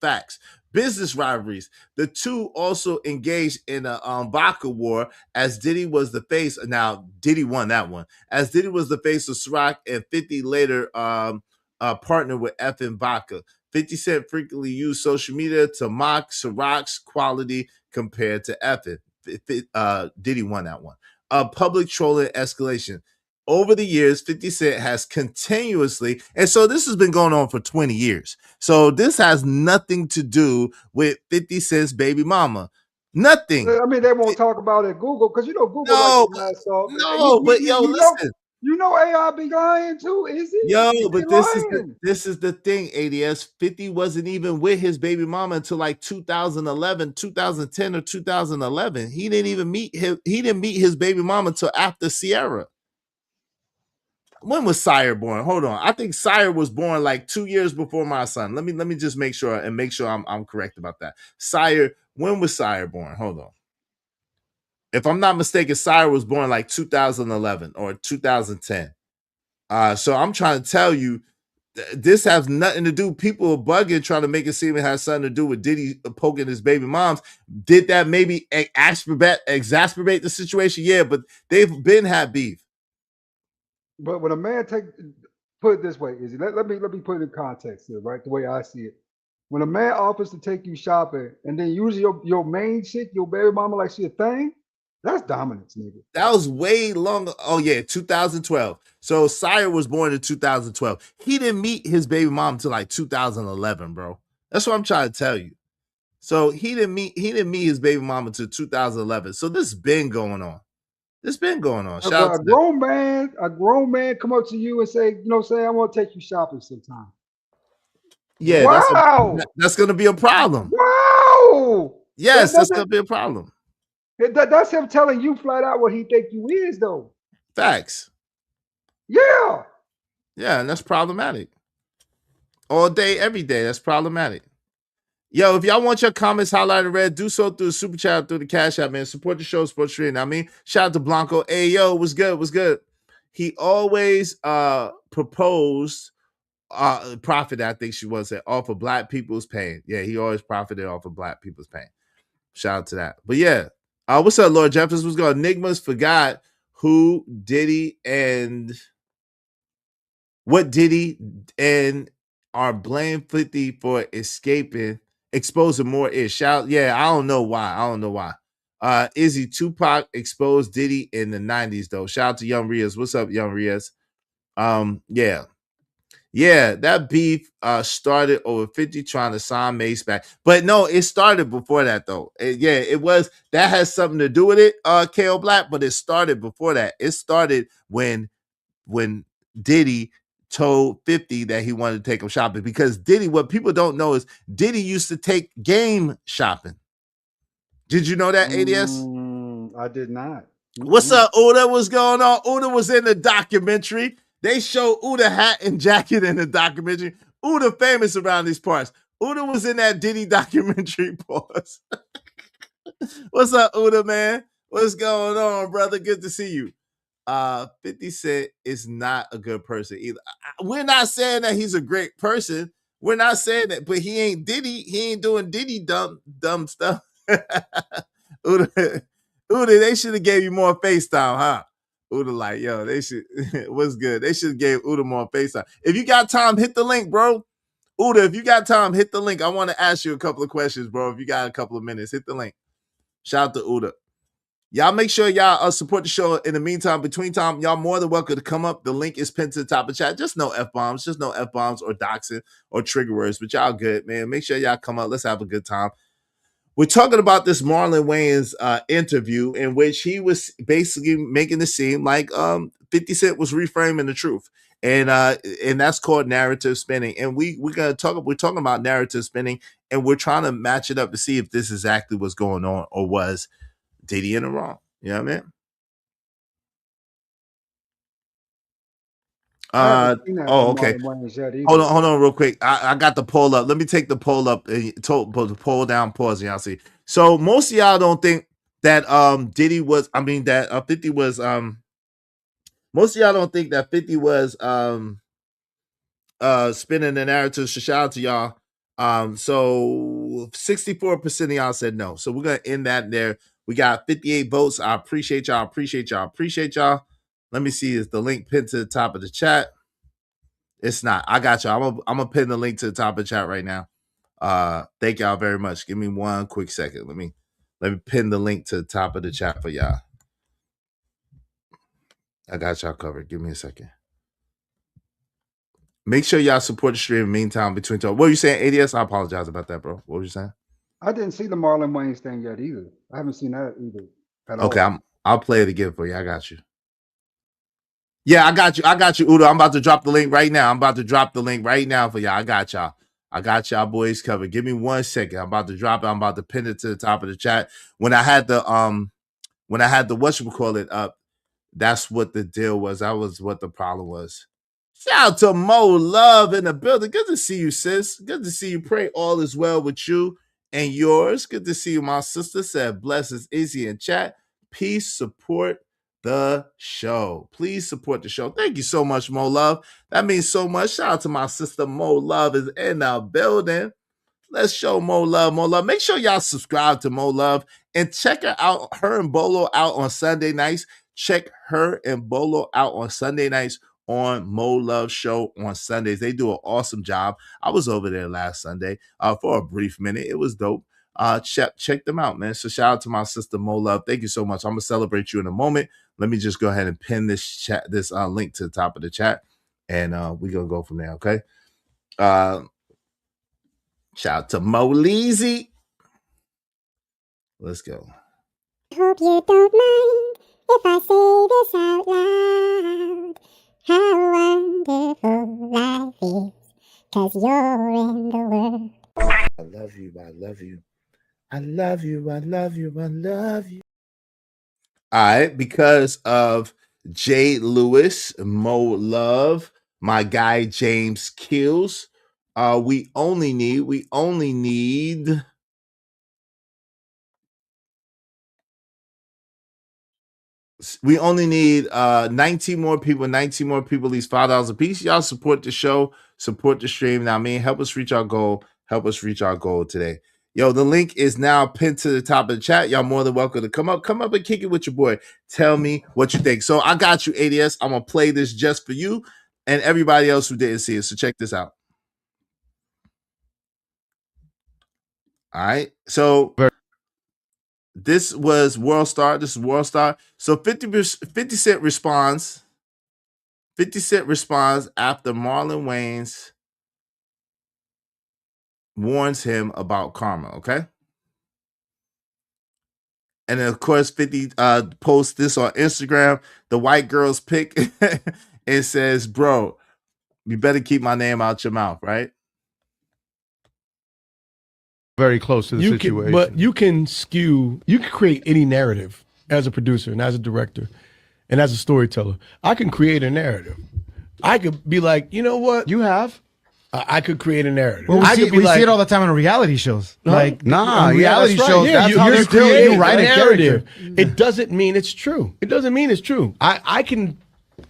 Facts. Business rivalries. The two also engaged in a vodka war as Diddy was the face. Now, Diddy won that one. As Diddy was the face of Ciroc and 50 later partnered with F and Vodka. 50 Cent frequently used social media to mock Ciroc's quality compared to F. Diddy won that one. Public trolling escalation over the years, 50 Cent has continuously, and so this has been going on for 20 years. So this has nothing to do with 50 Cent's baby mama. Nothing. I mean, they won't talk about it at Google because you know Google like to No, lie soft. no, but yo, listen. You know AI be lying too, Izzy. Yo, They but be lying. this is the thing, ADS. 50 wasn't even with his baby mama until like 2011, 2010 or 2011. He didn't meet his baby mama until after Sierra. When was Sire born? Hold on. I think Sire was born like 2 years before my son. Let me just make sure I'm correct about that. Sire, when was Sire born? Hold on. If I'm not mistaken, Sire was born like 2011 or 2010. So I'm trying to tell you, this has nothing to do. People are bugging, trying to make it seem it has something to do with Diddy poking his baby moms. Did that maybe exacerbate the situation? Yeah, but they've been had beef. But when a man put it this way, Izzy, let me put it in context here, right? The way I see it. When a man offers to take you shopping and then use your main chick, your baby mama, like she a thing, that's dominance, nigga. That was way longer. Oh yeah, 2012. So Sire was born in 2012. He didn't meet his baby mom until like 2011, bro. That's what I'm trying to tell you. So he didn't meet his baby mama until 2011. So this has been going on. This been going on. Shout out But to that. a grown man come up to you and say, you know, say I want to take you shopping sometime. Yeah, Wow, that's gonna be a problem. wow. That Yes, that's gonna doesn't. be a problem. That's him telling you flat out what he think you is, though. Facts. Yeah. Yeah, and that's problematic. All day, every day. That's problematic. Yo, if y'all want your comments highlighted red, do so through the super chat, through the cash app, man. Support the show, support stream. I mean, shout out to Blanco. Hey, yo, what's good? What's good? He always proposed profit, I think she was at, off of black people's pain. Yeah, he always profited off of black people's pain. Shout out to that. But yeah, what's up, Lord Jefferson? What's going on? Enigmas forgot who Diddy and what Diddy and are blame 50 for exposing more ish. Shout, yeah, I don't know why. I don't know why. Izzy Tupac exposed Diddy in the 90s, though. Shout out to Young Riaz. What's up, Young Riaz? Yeah. Yeah, that beef started over 50 trying to sign Mace back. But no, it started before that, though. It was. That has something to do with it, KO Black, but it started before that. It started when Diddy told 50 that he wanted to take him shopping, because Diddy, what people don't know is Diddy used to take game shopping. Did you know that, ADS? I did not. What's up, Uda? What's going on? Uda was in the documentary. They show Uda hat and jacket in the documentary. Uda famous around these parts. Uda was in that Diddy documentary. Pause. What's up, Uda, man? What's going on, brother? Good to see you. 50 Cent is not a good person either. We're not saying that he's a great person. We're not saying that, but he ain't Diddy. He ain't doing Diddy dumb stuff. Uda, they should have gave you more FaceTime, huh? Uda like, yo, they should. What's good? They should have gave Uda more FaceTime. If you got time, hit the link, bro. Uda, if you got time, hit the link. I want to ask you a couple of questions, bro. If you got a couple of minutes, hit the link. Shout out to Uda. Y'all make sure y'all support the show. In the meantime, between time, y'all more than welcome to come up. The link is pinned to the top of the chat. Just no F-bombs. Just no F-bombs or doxing or trigger words. But y'all good, man. Make sure y'all come up. Let's have a good time. We're talking about this Marlon Wayans interview in which he was basically making it seem like 50 Cent was reframing the truth. And that's called narrative spinning. And we're talking about narrative spinning, and we're trying to match it up to see if this is exactly what's going on, or was Diddy in the wrong. You know what I mean? I haven't seen that Okay. Marlon Wayans yet either. Hold on, real quick. I got the poll up. Let me take the poll up and the poll down. Pause, and y'all see. So most of y'all don't think that Diddy was. I mean that 50 was. Most of y'all don't think that 50 was spinning the narrative. So shout out to y'all. So 64% of y'all said no. So we're gonna end that there. We got 58 votes. I appreciate y'all. Appreciate y'all. Let me see. Is the link pinned to the top of the chat? It's not. I got y'all. I'm gonna pin the link to the top of the chat right now. Thank y'all very much. Give me one quick second. Let me pin the link to the top of the chat for y'all. I got y'all covered. Give me a second. Make sure y'all support the stream. Meantime, between y'all. What were you saying, ADS? I apologize about that, bro. What were you saying? I didn't see the Marlon Wayans thing yet either. I haven't seen that either at Okay, all. I'll play it again for you. I got you. Yeah, I got you, Udo. I'm about to drop the link right now. For y'all. I got y'all boys covered. Give me 1 second. I'm about to drop it. I'm about to pin it to the top of the chat. When I had the whatchamacallit up, that's what the deal was. That was what the problem was. Shout out to Mo Love in the building. Good to see you, sis. Good to see you. Pray all is well with you and yours. Good to see you, my sister. Said blesses Izzy in chat. Peace, support the show. Please support the show. Thank you so much, Mo Love. That means so much. Shout out to my sister Mo Love is in the building. Let's show Mo Love, Mo Love. Make sure y'all subscribe to Mo Love and check her and Bolo out on Sunday nights. Check her and Bolo out on Sunday nights on Mo Love Show on Sundays. They do an awesome job. I was over there last Sunday for a brief minute. It was dope. Check them out, man. So shout out to my sister Mo Love. Thank you so much. I'm gonna celebrate you in a moment. Let me just go ahead and pin this link to the top of the chat, and we're gonna go from there. Okay. Shout out to Mo Leezy. Let's go. Hope you don't mind if I say this out loud. How wonderful life is, 'cause you're in the world. I love you. All right, because of Jay Lewis, Mo Love, my guy James Kills. We only need 19 more people, at least $5 a piece. Y'all support the show, support the stream. Now, man, help us reach our goal. Today. Yo, the link is now pinned to the top of the chat. Y'all more than welcome to come up and kick it with your boy. Tell me what you think. So I got you, ADS. I'm gonna play this just for you and everybody else who didn't see it. So check this out. All right. So this was World Star. So 50 Cent responds. 50 Cent responds after Marlon Wayans warns him about karma, okay? And then, of course, 50 posts this on Instagram, the white girl's pic. It says, bro, you better keep my name out your mouth, right? Very close to the situation. But you can create any narrative as a producer and as a director and as a storyteller. I can create a narrative. I could be like, you know what? You have. I could create a narrative. Well, I could be we like, see it all the time on reality shows. Like, Nah, on yeah, reality that's right. shows, yeah, that's how you're they're creating you write a a narrative. character. It doesn't mean it's true. I can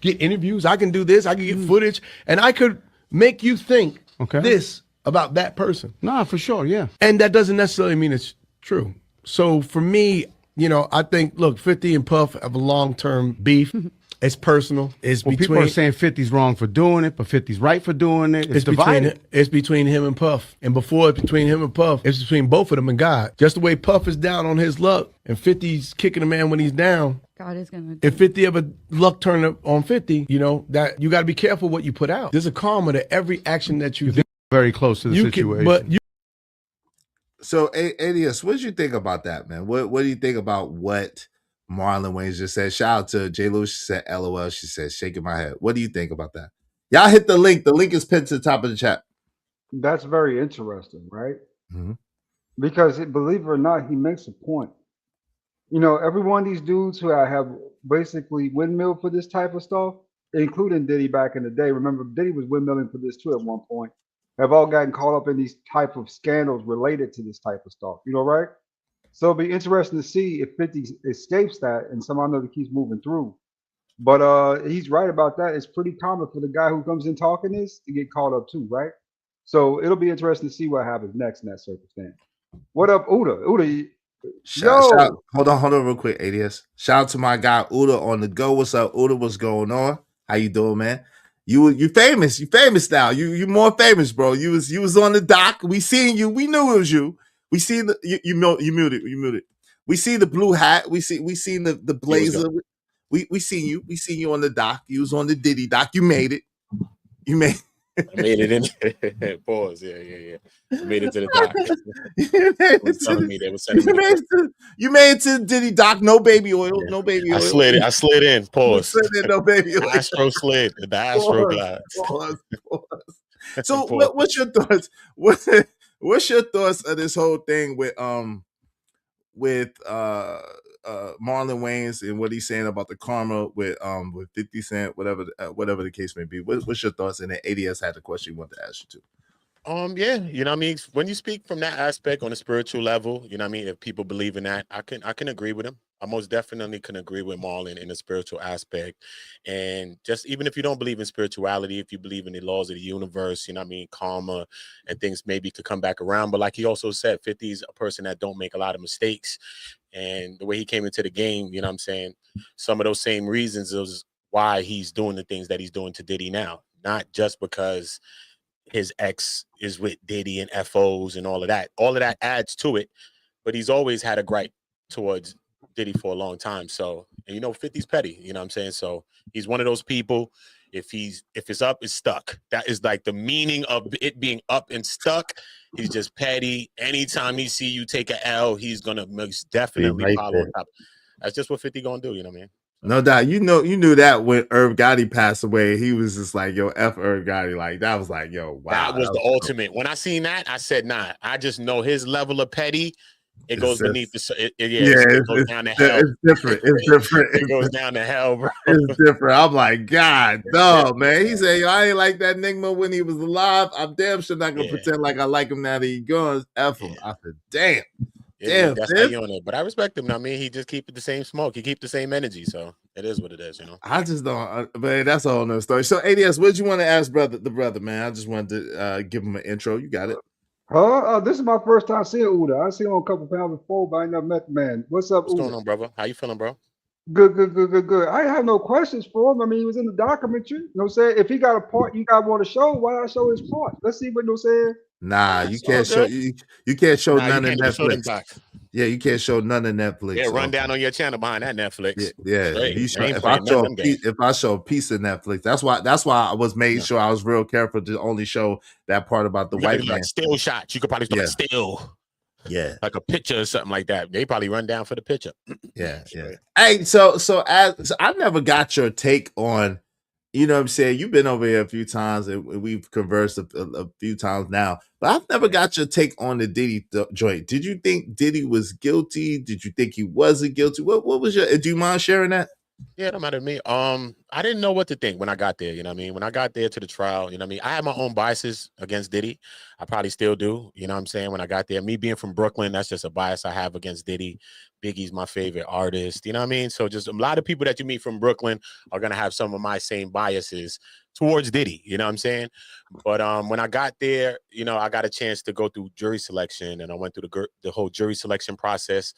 get interviews. I can do this. I can get footage. And I could make you think this about that person. Nah, for sure, yeah. And that doesn't necessarily mean it's true. So for me, I think, look, 50 and Puff have a long-term beef. It's personal. It's Well, people are saying 50's wrong for doing it, but 50's right for doing it. It's divided. It's between him and Puff. And before it's between him and Puff, it's between both of them and God. Just the way Puff is down on his luck and 50's kicking a man when he's down. God is going to. If 50 ever luck turn up on 50, that you got to be careful what you put out. There's a karma to every action that you do. Very close to the situation. So, ADS, what did you think about that, man? What do you think about what Marlon Wayans just said? Shout out to J. Lou. She said, LOL. She said, shaking my head. What do you think about that? Y'all hit the link. The link is pinned to the top of the chat. That's very interesting, right? Mm-hmm. Because believe it or not, he makes a point. Every one of these dudes who have basically windmill for this type of stuff, including Diddy back in the day. Remember, Diddy was windmilling for this too at one point. Have all gotten caught up in these type of scandals related to this type of stuff. Right? So it'll be interesting to see if 50 escapes that and somehow or another keeps moving through. But he's right about that. It's pretty common for the guy who comes in talking this to get caught up too, right? So it'll be interesting to see what happens next in that circumstance. What up, Uda? Shout, Yo, hold on real quick, ADS. Shout out to my guy Uda on the go. What's up, Uda? What's going on? How you doing, man? You famous. You famous now. You more famous, bro. You was on the dock. We seen you. We knew it was you. We seen the you muted. We see the blue hat. We seen the blazer. We seen you. We seen you on the dock. You was on the Diddy dock. You made it. You made I made it in. Pause. Yeah. I made it to the dock. They were sending me you made it to Diddy dock. No baby oil. No baby oil. I slid in. Pause. No baby oil. Astro slid. The Astro glides. Pause. So what's your thoughts? What's your thoughts of this whole thing with Marlon Wayans and what he's saying about the karma with 50 Cent, whatever the case may be? What's your thoughts? And then ADS had the question he wanted to ask you too. Yeah, you know what I mean? When you speak from that aspect on a spiritual level, you know what I mean? If people believe in that, I can agree with him. I most definitely can agree with Marlon in the spiritual aspect. And just even if you don't believe in spirituality, if you believe in the laws of the universe, you know what I mean, karma and things maybe could come back around. But like he also said, 50 is a person that don't make a lot of mistakes. And the way he came into the game, you know what I'm saying? Some of those same reasons is why he's doing the things that he's doing to Diddy now. Not just because his ex is with Diddy and FOs and all of that. All of that adds to it, but he's always had a gripe towards Diddy for a long time. So, and you know, 50's petty, you know what I'm saying? So he's one of those people, if it's up, it's stuck. That is like the meaning of it being up and stuck. He's just petty. Anytime he see you take a L, he's gonna most definitely follow on top. That's just what 50 gonna do, you know what I mean? No doubt. You knew that when Irv Gotti passed away, he was just like, yo, F Irv Gotti. Like, that was like, yo, wow. That was the ultimate. When I seen that, I said, nah, I just know his level of petty. It goes beneath the it goes down to hell. It's different. It's different. It goes down to hell, bro. It's different. I'm like, God, no, man. He said, yo, I ain't like that Nigma when he was alive. I'm damn sure not gonna pretend like I like him now that he gone. F him. I said, damn. Damn, that's how you on it. But I respect him. I mean, he just keep the same smoke. He keep the same energy. So it is what it is, you know. I just don't, man. That's a whole nother story. So, ADS, what did you want to ask the brother, man? I just wanted to give him an intro. You got it. This is my first time seeing Uda. I seen him a couple pounds before, but I ain't never met the man. What's up, What's Uda? going on, brother? How you feeling, bro? Good. I have no questions for him. I mean, he was in the documentary. You know what I'm saying? If he got a part you got want to show, why not show his part? Let's see what you're saying. Nah, you can't show you can't show none of Netflix. Yeah, you can't show none of Netflix. Yeah, run down on your channel behind that Netflix. Yeah. If I show a piece of Netflix, that's why I was made sure I was real careful to only show that part about the white man. Like still shots. You could probably like still. Yeah. Like a picture or something like that. They probably run down for the picture. Yeah. Hey, so I never got your take on, you know what I'm saying? You've been over here a few times and we've conversed a few times now, but I've never got your take on the Diddy joint. Did you think Diddy was guilty? Did you think he wasn't guilty? What was your, do you mind sharing that? Yeah, it don't matter to me. I didn't know what to think when I got there, you know what I mean? When I got there to the trial, you know what I mean? I had my own biases against Diddy. I probably still do, you know what I'm saying? When I got there, me being from Brooklyn, that's just a bias I have against Diddy. Biggie's my favorite artist, you know what I mean? So just a lot of people that you meet from Brooklyn are going to have some of my same biases towards Diddy, you know what I'm saying? But when I got there, you know, I got a chance to go through jury selection, and I went through the whole jury selection process,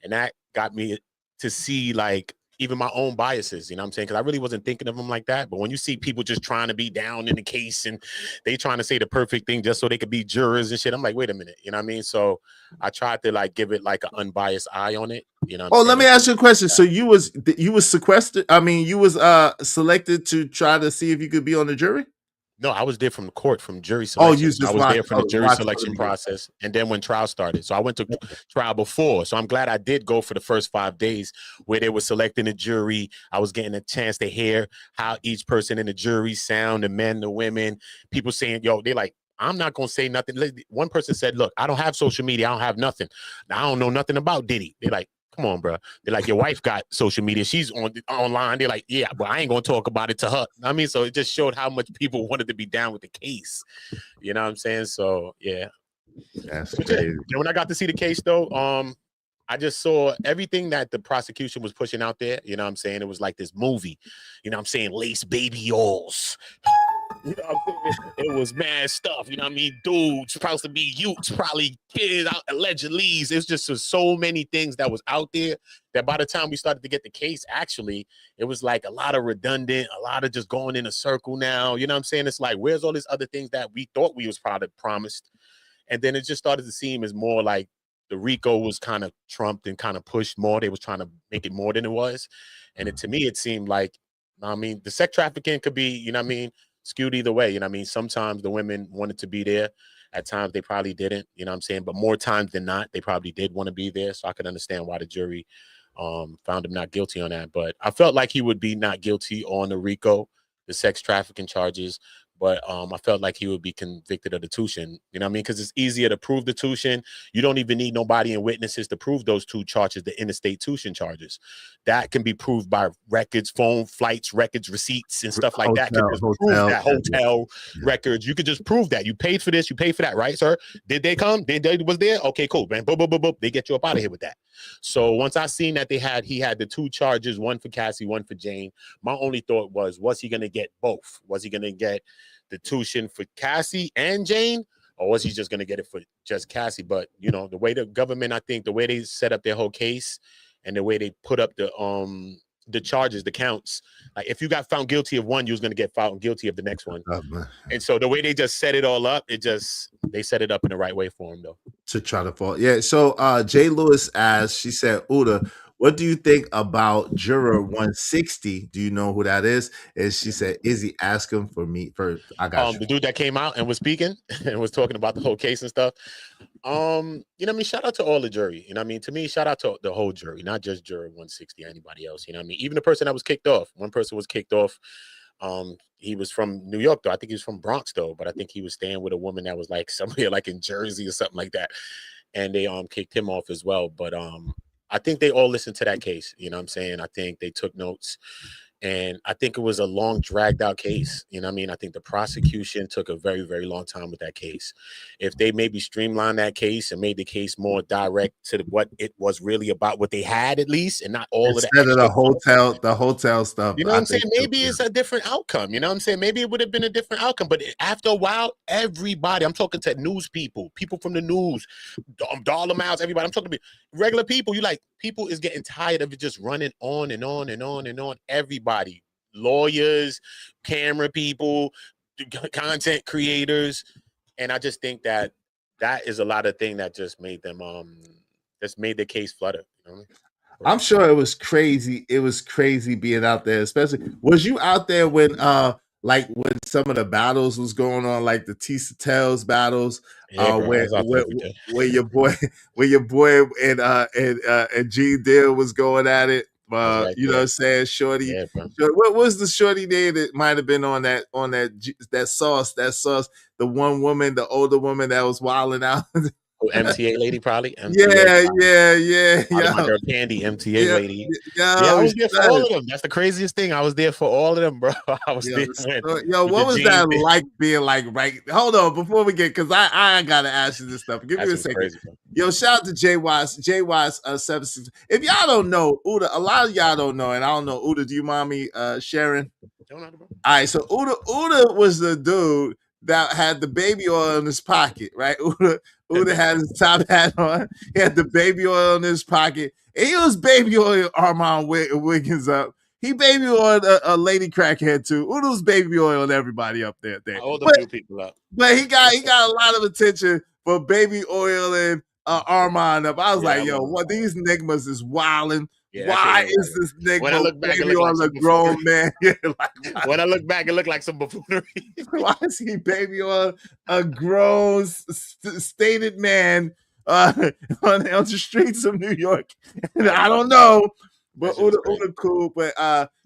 and that got me to see like even my own biases, you know what I'm saying? Because I really wasn't thinking of them like that. But when you see people just trying to be down in the case and they trying to say the perfect thing just so they could be jurors and shit, I'm like, wait a minute, you know what I mean? So I tried to like give it like an unbiased eye on it, you know. Let me ask you a question. So you was sequestered? I mean, you was selected to try to see if you could be on the jury? No, I was there from the court, from jury selection. I was there for the jury selection the process, and then when trial started. So I went to trial before. So I'm glad I did go for the first 5 days where they were selecting the jury. I was getting a chance to hear how each person in the jury sound, the men, the women, people saying, yo, they're like, I'm not going to say nothing. One person said, look, I don't have social media. I don't have nothing. I don't know nothing about Diddy. They're like, come on, bro. They're like, your wife got social media. She's online. They're like, yeah, but I ain't going to talk about it to her. I mean, so it just showed how much people wanted to be down with the case. You know what I'm saying? So, yeah. That's crazy. And when I got to see the case, though, I just saw everything that the prosecution was pushing out there. You know what I'm saying? It was like this movie. You know what I'm saying? Lace baby alls. You know what I'm saying? It was mad stuff. You know what I mean? Dudes supposed to be youths, probably kids, allegedly. It's just so many things that was out there that by the time we started to get the case, actually, it was like a lot of redundant, a lot of just going in a circle now. You know what I'm saying? It's like, where's all these other things that we thought we was probably promised? And then it just started to seem as more like the RICO was kind of trumped and kind of pushed more. They was trying to make it more than it was. And to me, it seemed like, I mean, the sex trafficking could be, you know what I mean, skewed either way. You know what I mean? Sometimes the women wanted to be there. At times they probably didn't, you know what I'm saying? But more times than not, they probably did want to be there. So I could understand why the jury found him not guilty on that. But I felt like he would be not guilty on the RICO, the sex trafficking charges. But I felt like he would be convicted of the tuition. You know what I mean? Because it's easier to prove the tuition. You don't even need nobody and witnesses to prove those two charges, the interstate tuition charges. That can be proved by records, phone, flights, records, receipts, and stuff like that. Can just prove that hotel records. You could just prove that. You paid for this, you paid for that, right, sir? Did they come? They was there? Okay, cool, man. Boop, boop, boop, boop. They get you up out of here with that. So once I seen that he had the two charges, one for Cassie, one for Jane, my only thought was he gonna get both? Was he gonna get the tuition for Cassie and Jane, or was he just going to get it for just Cassie? But, you know, the way the government, I think the way they set up their whole case and the way they put up the charges, the counts, like if you got found guilty of one, you was going to get found guilty of the next one. And so the way they just set it all up, they set it up in the right way for him, though. To try to fall. Yeah. So Jay Lewis asked, she said, Uda, what do you think about Juror 160? Do you know who that is? And she said, Izzy, ask him for me first. I got you. The dude that came out and was speaking and was talking about the whole case and stuff. You know what I mean? Shout out to all the jury. You know what I mean? To me, shout out to the whole jury, not just Juror 160 or anybody else. You know what I mean? Even the person that was kicked off. One person was kicked off. He was from New York, though. I think he was from Bronx, though, but I think he was staying with a woman that was like somewhere like in Jersey or something like that. And they kicked him off as well. But I think they all listened to that case. You know what I'm saying? I think they took notes. And I think it was a long, dragged out case. You know what I mean? I think the prosecution took a very, very long time with that case. If they maybe streamlined that case and made the case more direct to what it was really about, what they had at least, and not all Instead of the hotel stuff. You know what I'm saying? Maybe it's a different outcome. You know what I'm saying? Maybe it would have been a different outcome. But after a while, everybody, I'm talking to news people from the news, Dollar Miles, everybody, I'm talking to regular people. People is getting tired of it just running on and on and on and on. Everybody, lawyers, camera people, content creators. And I just think that is a lot of thing that just made them, just made the case flutter. You know what I mean? I'm sure it was crazy. It was crazy being out there, especially. Was you out there when like when some of the battles was going on, like the Tisa Tales battles, Yeah, where your boy and G Dill was going at it. You know what I'm saying? Shorty. Yeah, what was the shorty name that might have been on that sauce? The one woman, the older woman that was wilding out. MTA lady, probably. Yeah. My girl Candy, MTA lady. I was there for all of them. That's the craziest thing. I was there for all of them, bro. I was there. What was that like being like, right? Hold on, before we get, because I gotta ask you this stuff. Give me a second. Crazy, shout out to Jay Watts 760. If y'all don't know, Uda, a lot of y'all don't know, and I don't know, Uda, do you mind me sharing? All right, so Uda was the dude that had the baby oil in his pocket, right? Uda had his top hat on. He had the baby oil in his pocket. And he was baby oil Armand Wiggins up. He baby oiled a lady crackhead too. Uda was baby oiled everybody up there. All the few people up. But he got a lot of attention for baby oil and Armand up. I was what these nigmas is wilding. Yeah, why is this nigga when I look back, baby on a grown man? When I look back, it looked like some buffoonery. Why is he baby on a grown, stated man on the streets of New York? And I don't know, but Uda cool. But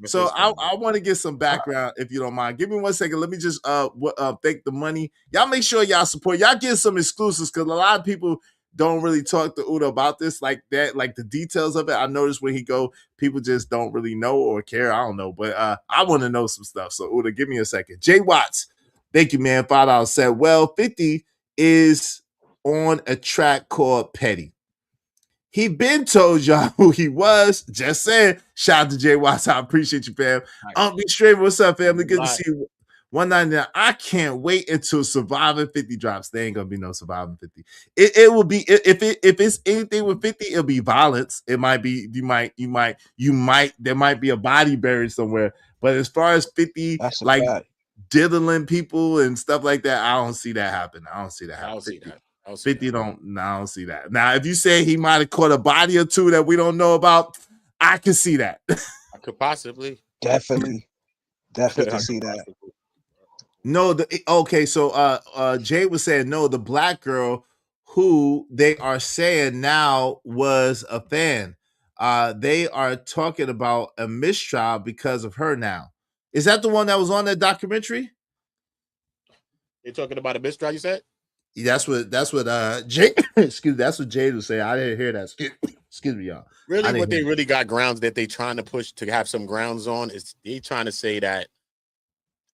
so I want to get some background, if you don't mind. Give me 1 second. Let me just thank the money. Y'all make sure y'all support. Y'all get some exclusives because a lot of people don't really talk to Uda about this like that, like the details of it. I noticed when he go, people just don't really know or care. I don't know, but I want to know some stuff. So Uda, give me a second. Jay Watts, thank you, man. $5 said, well, 50 is on a track called Petty. He been told y'all who he was. Just saying. Shout out to Jay Watts. I appreciate you, fam. Be straight. What's up, family? Good to see you. 199. I can't wait until Surviving 50 drops. There ain't gonna be no Surviving 50. It will be if it's anything with 50, it'll be violence. It might be you might there might be a body buried somewhere. But as far as 50, That's a like fact. diddling people and stuff like that, I don't see that happen. I don't see that I happen. don't see that. 50 I don't see that. Now, if you say he might have caught a body or two that we don't know about, I can see that. I could possibly. Definitely I can could see that. possibly. No, okay, so Jay was saying no, the black girl who they are saying now was a fan. They are talking about a mistrial because of her now. Is that the one that was on that documentary? You're talking about a mistrial, you said? That's what Jay excuse me, that's what Jay was saying. I didn't hear that. Excuse me, y'all. Really, what they really got grounds that they trying to push to have some grounds on is they trying to say that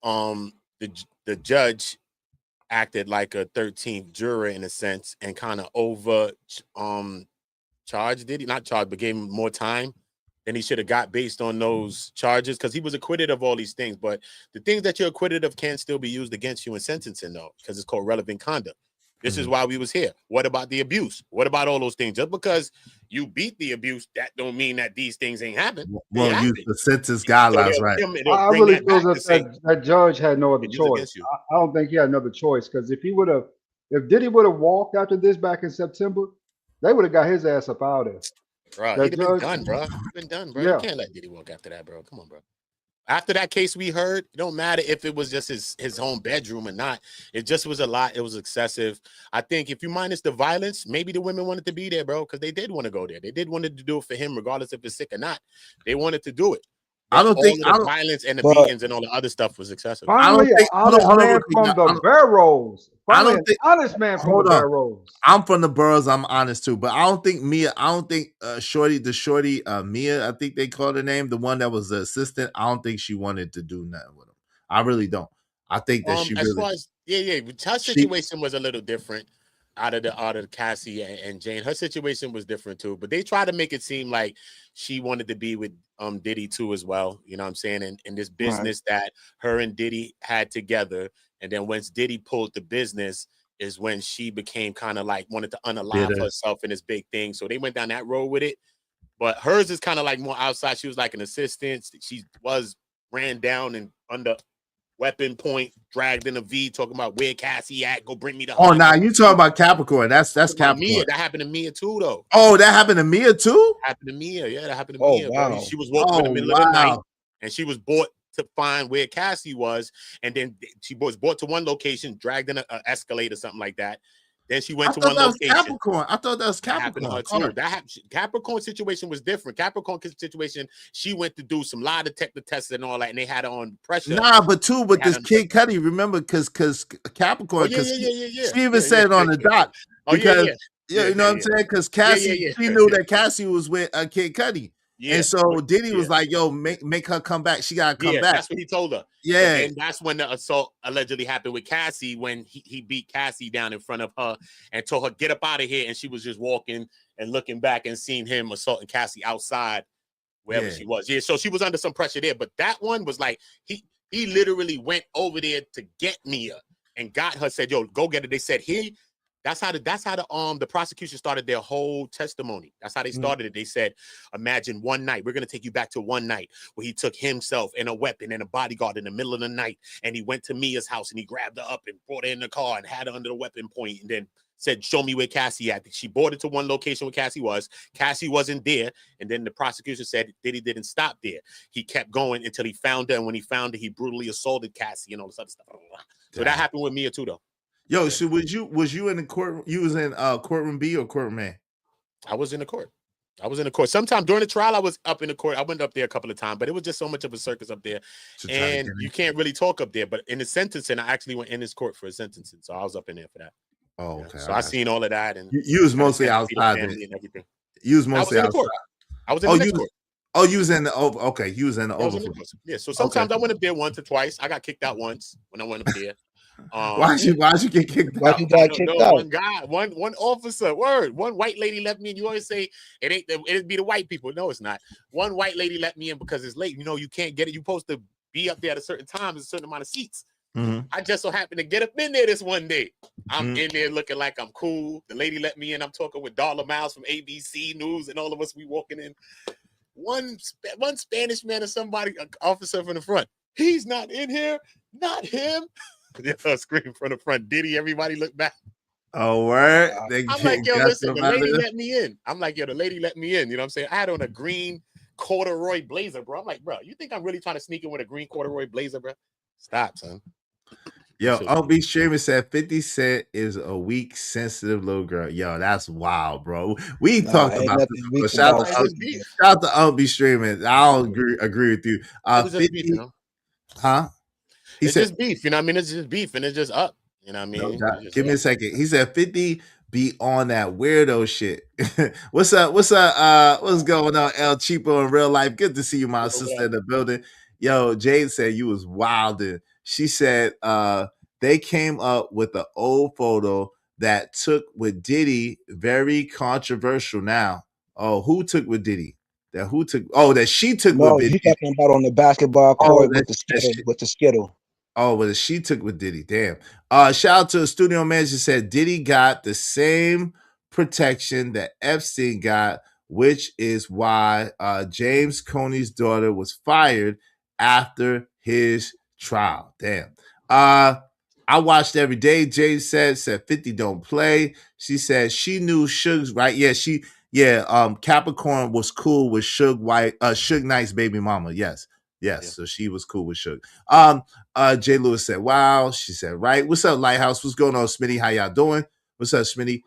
the judge acted like a 13th juror in a sense and kind of over charged did he not charged but gave him more time than he should have got based on those charges because he was acquitted of all these things. But the things that you're acquitted of can still be used against you in sentencing though, because it's called relevant conduct. This is why we was here. What about the abuse? What about all those things? Just because you beat the abuse, that don't mean that these things ain't happened. Well, use the sentence guidelines, right? I really feel that judge had no other choice. I don't think he had another choice because if Diddy would have walked after this back in September, they would have got his ass up out of there. Bro, he'd have been done, bro. He'd been done, bro. Yeah. You can't let Diddy walk after that, bro. Come on, bro. After that case we heard, it don't matter if it was just his home bedroom or not. It just was a lot. It was excessive. I think if you minus the violence, maybe the women wanted to be there, bro, because they did want to go there. They did want to do it for him, regardless if it's sick or not. They wanted to do it. But I don't think the violence and the beatings and all the other stuff was excessive. Finally, an honest man from the barrels. Finally, an honest man from the barrels. I'm from the boroughs. I'm honest too, but I don't think Mia. I don't think Shorty Mia. I think they called her name, the one that was the assistant. I don't think she wanted to do nothing with him. I really don't. I think that she as really. far as her situation was a little different out of the Cassie and Jane. Her situation was different too, but they tried to make it seem like she wanted to be with Diddy too as well. You know what I'm saying? And this business that her and Diddy had together, and then once Diddy pulled the business is when she became kind of like wanted to unalive herself in this big thing. So they went down that road with it. But hers is kind of like more outside. She was like an assistant. She was ran down and under weapon point, dragged in a V, talking about where Cassie at, go bring me the Oh, now you talking about Capricorn. That's Capricorn. Mia. That happened to Mia too, though. Oh, that happened to Mia too? Happened to Mia. Yeah, that happened to Mia. Wow. Bro. She was walking in the middle of the night and she was brought to find where Cassie was. And then she was brought to one location, dragged in an Escalade or something like that. Then she went to one location. Capricorn. I thought that was Capricorn. That happened to her too. That happened. Capricorn situation was different. Capricorn situation, she went to do some lie detector tests and all that, and they had her on pressure. Nah, but too, but this Kid Cudi, remember, because Capricorn, she even said it on the doc. Because you know what I'm saying? Because Cassie, she knew that Cassie was with Kid Cudi. And so Diddy was like, yo, make her come back. She gotta come back. That's what he told her. Yeah. And that's when the assault allegedly happened with Cassie, when he beat Cassie down in front of her and told her, get up out of here. And she was just walking and looking back and seeing him assaulting Cassie outside wherever she was. Yeah, so she was under some pressure there. But that one was like, he literally went over there to get Mia and got her, said, yo, go get her. They said that's how the prosecution started their whole testimony. That's how they started it. They said, imagine one night. We're going to take you back to one night where he took himself and a weapon and a bodyguard in the middle of the night. And he went to Mia's house and he grabbed her up and brought her in the car and had her under the weapon point and then said, show me where Cassie at. She brought it to one location where Cassie was. Cassie wasn't there. And then the prosecution said that he didn't stop there. He kept going until he found her. And when he found her, he brutally assaulted Cassie and all this other stuff. So that happened with Mia too, though. Yo, so was you in the court? You was in courtroom B or courtroom A? I was in the court. Sometime during the trial, I was up in the court. I went up there a couple of times, but it was just so much of a circus up there. And you can't really talk up there. But in the sentencing, I actually went in this court for a sentencing. So I was up in there for that. Oh, okay. So I seen all of that. And you was mostly outside. And everything. You was mostly outside. I was in the next court. Oh, you was in the over. Okay, you was in the over. Yeah. So sometimes I went up there once or twice. I got kicked out once when I went up there. Why'd you get kicked out? You got kicked out? One guy, one officer, one white lady left me in. You always say it'd be the white people. No, it's not. One white lady let me in because it's late. You know, you can't get it. You're supposed to be up there at a certain time, there's a certain amount of seats. I just so happened to get up in there this one day. I'm in there looking like I'm cool. The lady let me in. I'm talking with Darla Miles from ABC News, and all of us we walking in. One Spanish man or somebody, an officer from the front. He's not in here. Not him. Scream from the front. Diddy, everybody look back. Oh, word. I'm like, yo, listen, the lady let me in. I'm like, yo, the lady let me in. You know what I'm saying? I had on a green corduroy blazer, bro. I'm like, bro, you think I'm really trying to sneak in with a green corduroy blazer, bro? Stop, son. Yo, OB Streamer said 50 Cent is a weak, sensitive little girl. Yo, that's wild, bro. We talked about this before. Shout out to OB Streamer. I'll agree with you. 50, beef, you know? Huh? It's just beef, you know what I mean? It's just beef and it's just up. You know what I mean? No, give me a second. He said 50 be on that weirdo shit. What's up? What's going on, El Cheapo in real life? Good to see you, my sister in the building. Yo, Jade said you was wilding. She said they came up with an old photo that took with Diddy, very controversial now. Oh, who took with Diddy? That she took with Diddy. You talking about on the basketball court with the skittle. Oh, well, she took with Diddy. Damn. Shout out to the studio manager, said Diddy got the same protection that Epstein got, which is why James Comey's daughter was fired after his trial. Damn. I watched every day. Jay said 50 don't play. She said she knew Suge's right. Yeah, Capricorn was cool with Suge Knight's baby mama. Yes. Yeah. So she was cool with Suge. Jay Lewis said, wow. She said, right. What's up, Lighthouse? What's going on, Smitty? How y'all doing? What's up, Smitty?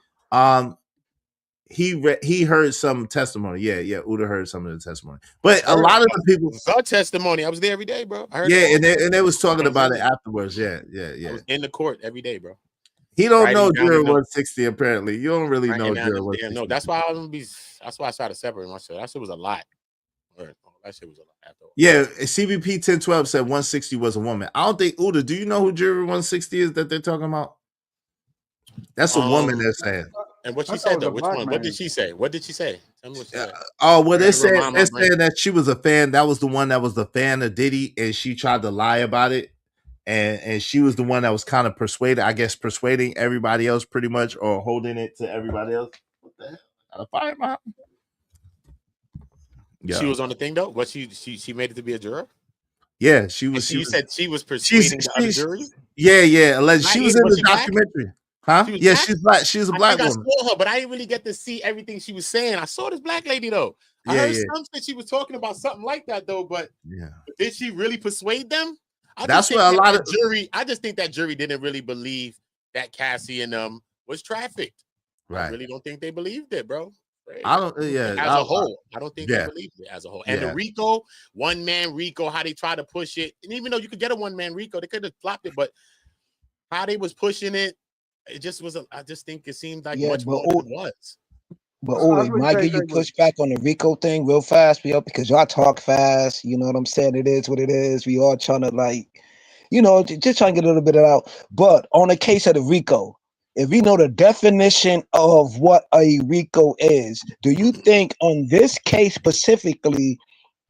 He heard some testimony. Yeah. Uda heard some of the testimony. But a lot of the people saw testimony. I was there every day, bro. I heard and they was talking about it afterwards. Yeah. I was in the court every day, bro. He don't know Juror 160, apparently. You don't really know Juror 160. No, that's why that's why I started separating myself. That shit was a lot. That shit was a lot afterwards. Yeah, CBP 1012 said 160 was a woman. I don't think Uda, do you know who Juror 160 is that they're talking about? That's a woman they're saying. And what she said though, which one? What did she say? What did she say? Tell me what she said. Oh, well, they're saying that she was a fan. That was the one that was the fan of Diddy, and she tried to lie about it. And she was the one that was kind of persuading everybody else pretty much, or holding it to everybody else. What the hell? Got a fire mom? Yeah. She was on the thing though. What she made it to be a juror? Yeah, she was. You said she was persuading the other jury? Yeah. Allegedly, she was in the documentary. Huh? Yeah, she's black. She's a black woman. I saw her, but I didn't really get to see everything she was saying. I saw this black lady though. I heard something she was talking about something like that though. But did she really persuade them? That's what a lot of jury. I just think that jury didn't really believe that Cassie and was trafficked. Right. I really don't think they believed it, bro. Right. I don't. Yeah. As a whole, I don't think they believed it as a whole. And the RICO, one man RICO, how they try to push it, and even though you could get a one man RICO, they could have flopped it, but how they was pushing it, it just was. I just think it seemed like much more than it was. But Uli, might give you pushback on the RICO thing real fast, because y'all talk fast. You know what I'm saying? It is what it is. We all trying to just trying to get a little bit of it out. But on the case of the RICO, if we know the definition of what a RICO is, do you think on this case specifically,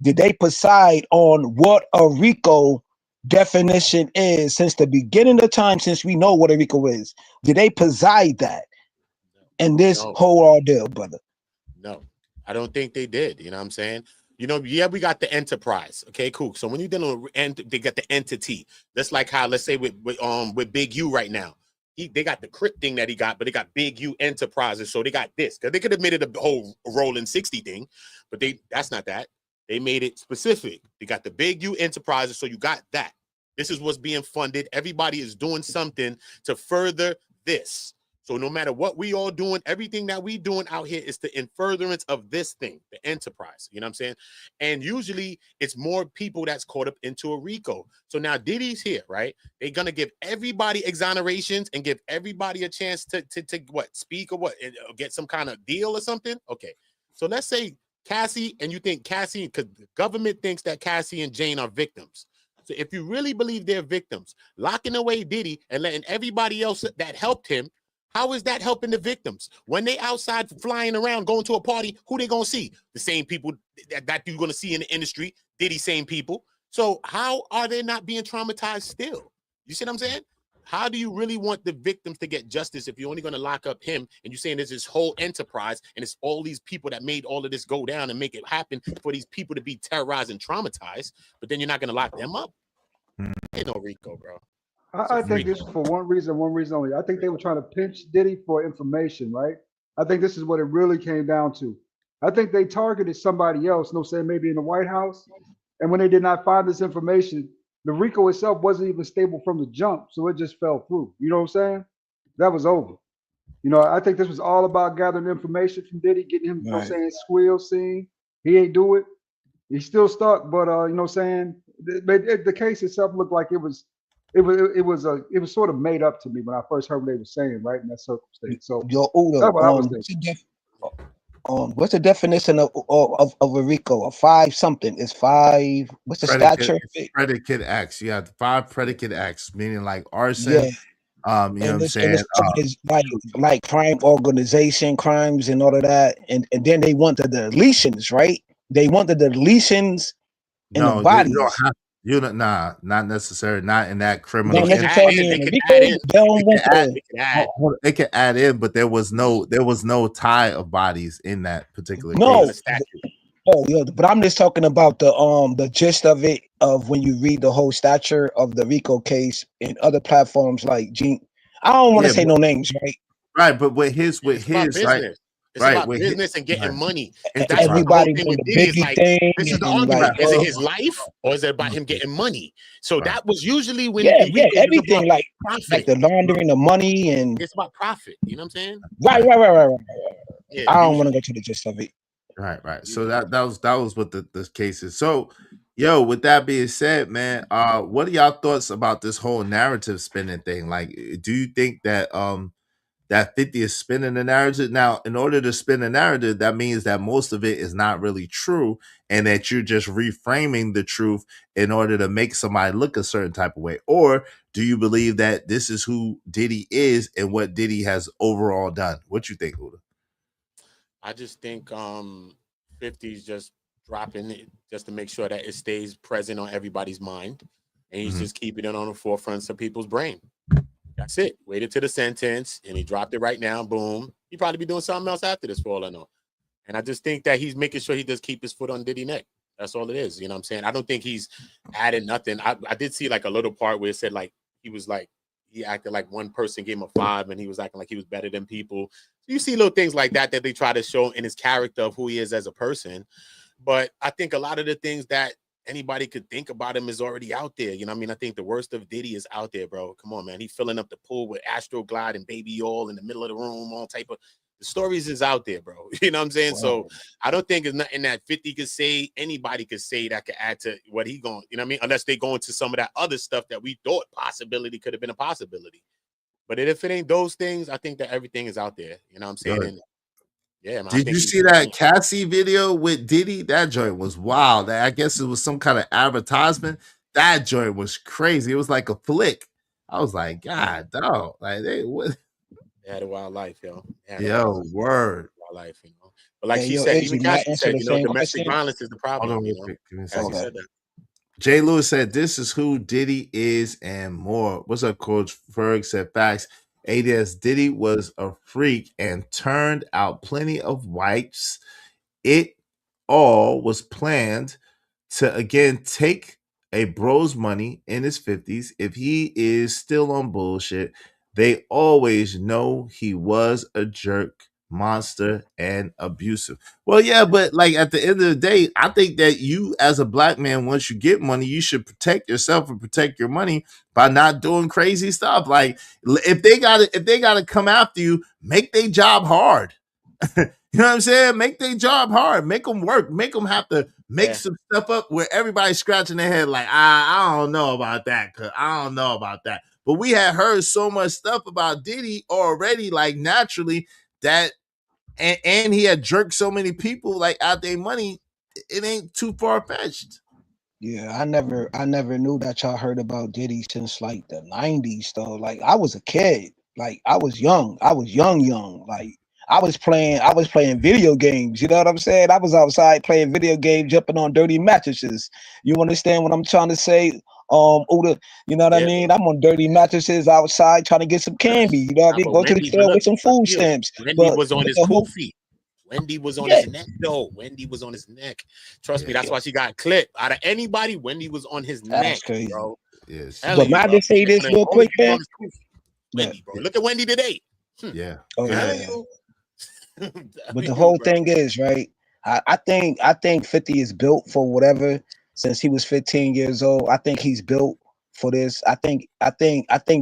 did they decide on what a RICO definition is since the beginning of time, since we know what a RICO is? Did they preside that in this whole ordeal, brother? No, I don't think they did. You know what I'm saying? We got the enterprise. Okay, cool. So when you're dealing with they got the entity. That's like how, let's say with Big U right now. They got the crypt thing that he got, but they got Big U Enterprises. So they got this. Because they could have made it a whole rolling 60 thing, but that's not that. They made it specific. They got the Big U Enterprises, so you got that. This is what's being funded. Everybody is doing something to further this. So no matter what we all doing, everything that we doing out here is in furtherance of this thing, the enterprise. You know what I'm saying? And usually it's more people that's caught up into a RICO. So now Diddy's here, right? They're gonna give everybody exonerations and give everybody a chance to speak or what, and get some kind of deal or something. Okay, so let's say Cassie, and you think Cassie, because the government thinks that Cassie and Jane are victims. So if you really believe they're victims, locking away Diddy and letting everybody else that helped him, how is that helping the victims? When they outside flying around, going to a party, who they going to see? The same people that you're going to see in the industry, Diddy, same people. So how are they not being traumatized still? You see what I'm saying? How do you really want the victims to get justice if you're only going to lock up him and you're saying there's this whole enterprise and it's all these people that made all of this go down and make it happen for these people to be terrorized and traumatized, but then you're not going to lock them up? Ain't no RICO, bro. I think this is for one reason only. I think they were trying to pinch Diddy for information, right? I think this is what it really came down to. I think they targeted somebody else, no saying maybe in the White House. And when they did not find this information, the RICO itself wasn't even stable from the jump. So it just fell through. You know what I'm saying? That was over. You know, I think this was all about gathering information from Diddy, getting him, you know what I'm saying, squeal scene. He ain't do it. He's still stuck, but you know what I'm saying? The case itself looked like it was sort of made up to me when I first heard what they were saying, right, in that circumstance. So Yo, Udo, that's what I was thinking. what's the definition of a RICO? A 5 something? It's 5. What's the stature? Predicate acts. You have 5 predicate acts, meaning like arson. Yeah. You know what I'm saying? It's like crime organization, crimes and all of that. And then they want the deletions, right? They want the deletions in the bodies. Not necessarily, not in that criminal. They can add in, but there was no tie of bodies in that particular case. Oh yeah, but I'm just talking about the gist of it, of when you read the whole stature of the RICO case in other platforms like Gene. I don't want to say no names, right? Right, but with his right. It's about business and getting money. And that's everybody what with the the thing is like. This is the argument. Like, is it his life or is it about him getting money? So that was usually when everything like profit. Like the laundering of money, and it's about profit. You know what I'm saying? Right. Yeah, I don't want to go to the gist of it. Right. So that was what the case is. So, yo, with that being said, man, what are y'all thoughts about this whole narrative spinning thing? Like, do you think that that 50 is spinning the narrative? Now, in order to spin the narrative, that means that most of it is not really true, and that you're just reframing the truth in order to make somebody look a certain type of way. Or do you believe that this is who Diddy is and what Diddy has overall done? What you think, Uda? I just think 50's just dropping it just to make sure that it stays present on everybody's mind, and he's just keeping it on the forefront of people's brain. That's it. Waited to the sentence, and he dropped it right now. Boom. He'd probably be doing something else after this, for all I know. And I just think that he's making sure he does keep his foot on Diddy's neck. That's all it is. You know what I'm saying? I don't think he's added nothing. I did see like a little part where it said like he acted like one person gave him a 5 and he was acting like he was better than people. You see little things like that they try to show in his character of who he is as a person. But I think a lot of the things that anybody could think about him is already out there. You know what I mean? I think the worst of Diddy is out there, bro. Come on, man. He's filling up the pool with Astroglide and baby oil in the middle of the room, all type of the stories is out there, bro. You know what I'm saying? Wow. So I don't think it's nothing that 50 could say, anybody could say that could add to what he going, you know what I mean? Unless they go into some of that other stuff that we thought possibility could have been a possibility. But if it ain't those things, I think that everything is out there. You know what I'm saying? And yeah, man, did you see that Cassie video with Diddy? That joint was wild. I guess it was some kind of advertisement. That joint was crazy. It was like a flick. I was like, God, dog. Like they had a wild life, yo. Word. Wild life, you know. But like she said, even Cassie said, you know, domestic violence is the problem. You know? Cassie said that. Jay Lewis said, "This is who Diddy is and more." What's up, Coach Ferg? Said facts. ADS Diddy was a freak and turned out plenty of wipes. It all was planned to again take a bro's money in his 50s. If he is still on bullshit, they always know he was a jerk, monster, and abusive. Well, yeah, but like at the end of the day, I think that you as a black man, once you get money, you should protect yourself and protect your money by not doing crazy stuff. Like if they gotta come after you, make their job hard. You know what I'm saying? Make their job hard. Make them work. Make them have to make some stuff up where everybody's scratching their head like, I don't know about that. I don't know about that. But we had heard so much stuff about Diddy already, like naturally, that and he had jerked so many people like out their money. It ain't too far-fetched. Yeah, I never knew that y'all heard about Diddy since like the 90s though. Like I was a kid. Like I was young. Like I was playing video games. You know what I'm saying? I was outside playing video games, jumping on dirty mattresses. You understand what I'm trying to say? Uda, you know what I mean? I'm on dirty mattresses outside trying to get some candy. You know what I mean? But Go to the Wendy, but store look, with some but food still, stamps. Wendy was on But his the whole poofy. Wendy was on yeah, his neck, though. Wendy was on his neck. Trust me, that's why she got clipped. Out of anybody, Wendy was on his that's neck, crazy. bro. Yes. But Telling you, might I bro. just say this real Only quick, she was man? on his poofy. Wendy, bro. Look at Wendy today. Yeah. Oh Telling yeah. you. But the whole thing is, right? I think 50 is built for whatever since he was 15 years old. I think he's built for this. I think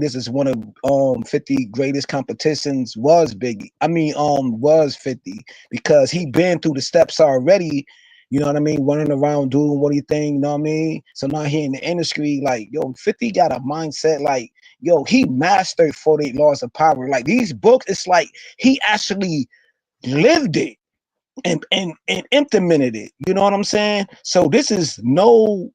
this is one of 50 greatest competitions was Biggie. Was 50 because he been through the steps already. You know what I mean? Running around doing what he think, you know what I mean? So now he in the industry, like, yo, 50 got a mindset like, yo, he mastered 48 laws of power. Like these books, it's like he actually lived it and implemented it. You know what I'm saying? So this is no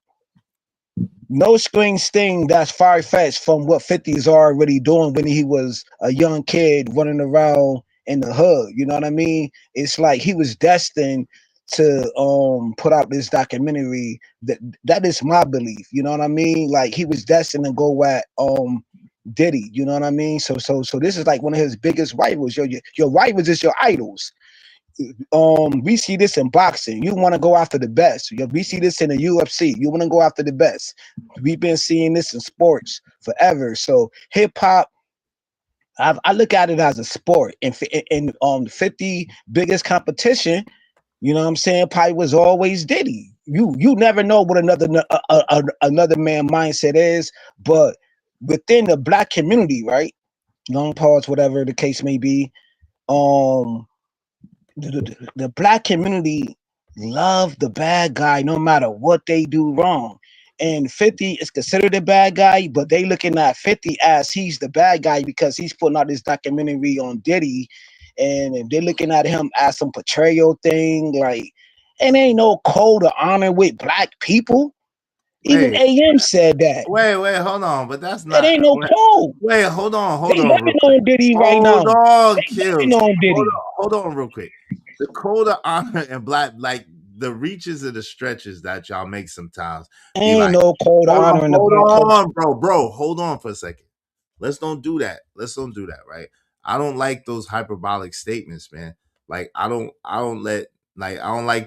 strange thing that's far-fetched from what 50 is already doing when he was a young kid running around in the hood. You know what I mean? It's like he was destined to put out this documentary. That is my belief. You know what I mean? Like he was destined to go at Diddy. You know what I mean? So this is like one of his biggest rivals. Your rivals is your idols. We see this in boxing. You want to go after the best. We see this in the UFC. You want to go after the best. We've been seeing this in sports forever. So hip hop, I look at it as a sport. And 50 biggest competition, you know what I'm saying, probably was always Diddy. You never know what another man mindset is, but within the black community, right? Long pause, whatever the case may be. The black community love the bad guy no matter what they do wrong. And 50 is considered a bad guy, but they looking at 50 as he's the bad guy because he's putting out this documentary on Diddy, and they're looking at him as some portrayal thing. Like, and ain't no code of honor with black people. Even Wait, AM said that. wait, hold on. But that's It not. ain't no code. Wait, hold on They real living quick. on Diddy right now. Hold on, They Kills. living on Diddy. Hold on real quick. The code of honor and black, like the reaches and the stretches that y'all make sometimes be Ain't like, no code of honor in the black culture. on, bro. Hold on for a second. Let's don't do that. Right? I don't like those hyperbolic statements, man. Like I don't like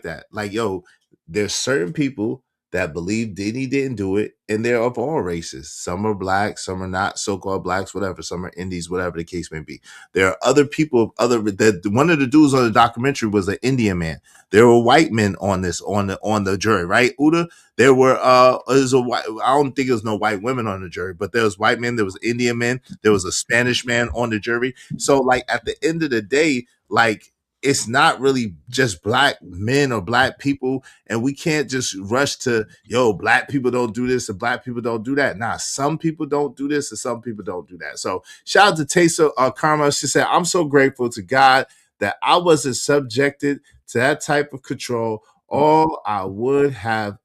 that. Like, yo, there's certain people that believe Diddy didn't do it, and they're of all races. Some are black, some are not so-called blacks, whatever. Some are Indies, whatever the case may be. There are other people, one of the dudes on the documentary was an Indian man. There were white men on the jury, right? Uda, there were I don't think there was no white women on the jury, but there was white men, there was Indian men, there was a Spanish man on the jury. So like at the end of the day, like it's not really just black men or black people, and we can't just rush to, yo, black people don't do this and black people don't do that. Nah, some people don't do this and some people don't do that. So shout out to Tesa Karma. She said, I'm so grateful to God that I wasn't subjected to that type of control. All I would have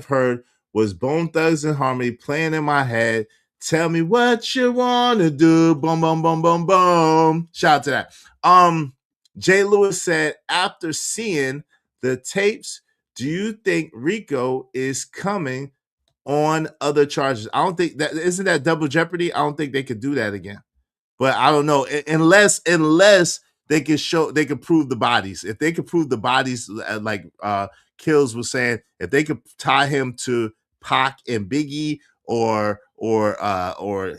heard was Bone Thugs and Harmony playing in my head. Tell me what you want to do. Boom, boom, boom, boom, boom. Shout out to that. Jay Lewis said, after seeing the tapes, do you think Rico is coming on other charges? I don't think that isn't that double jeopardy. I don't think they could do that again. But I don't know unless they can prove the bodies. If they could prove the bodies, like Kills was saying, if they could tie him to Pac and Biggie or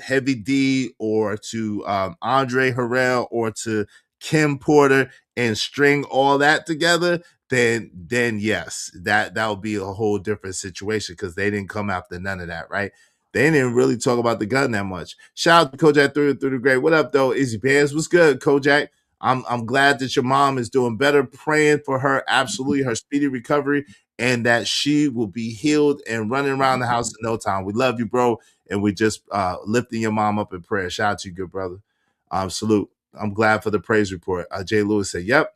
Heavy D or to Andre Harrell or to Kim Porter and string all that together, then yes, that would be a whole different situation because they didn't come after none of that, right? They didn't really talk about the gun that much. Shout out to Kojak through the grade. What up, though? Izzy Bears, what's good, Kojak? I'm glad that your mom is doing better. Praying for her, absolutely, her speedy recovery, and that she will be healed and running around the house in no time. We love you, bro, and we just lifting your mom up in prayer. Shout out to you, good brother. Salute. I'm glad for the praise report. Jay Lewis said, "Yep."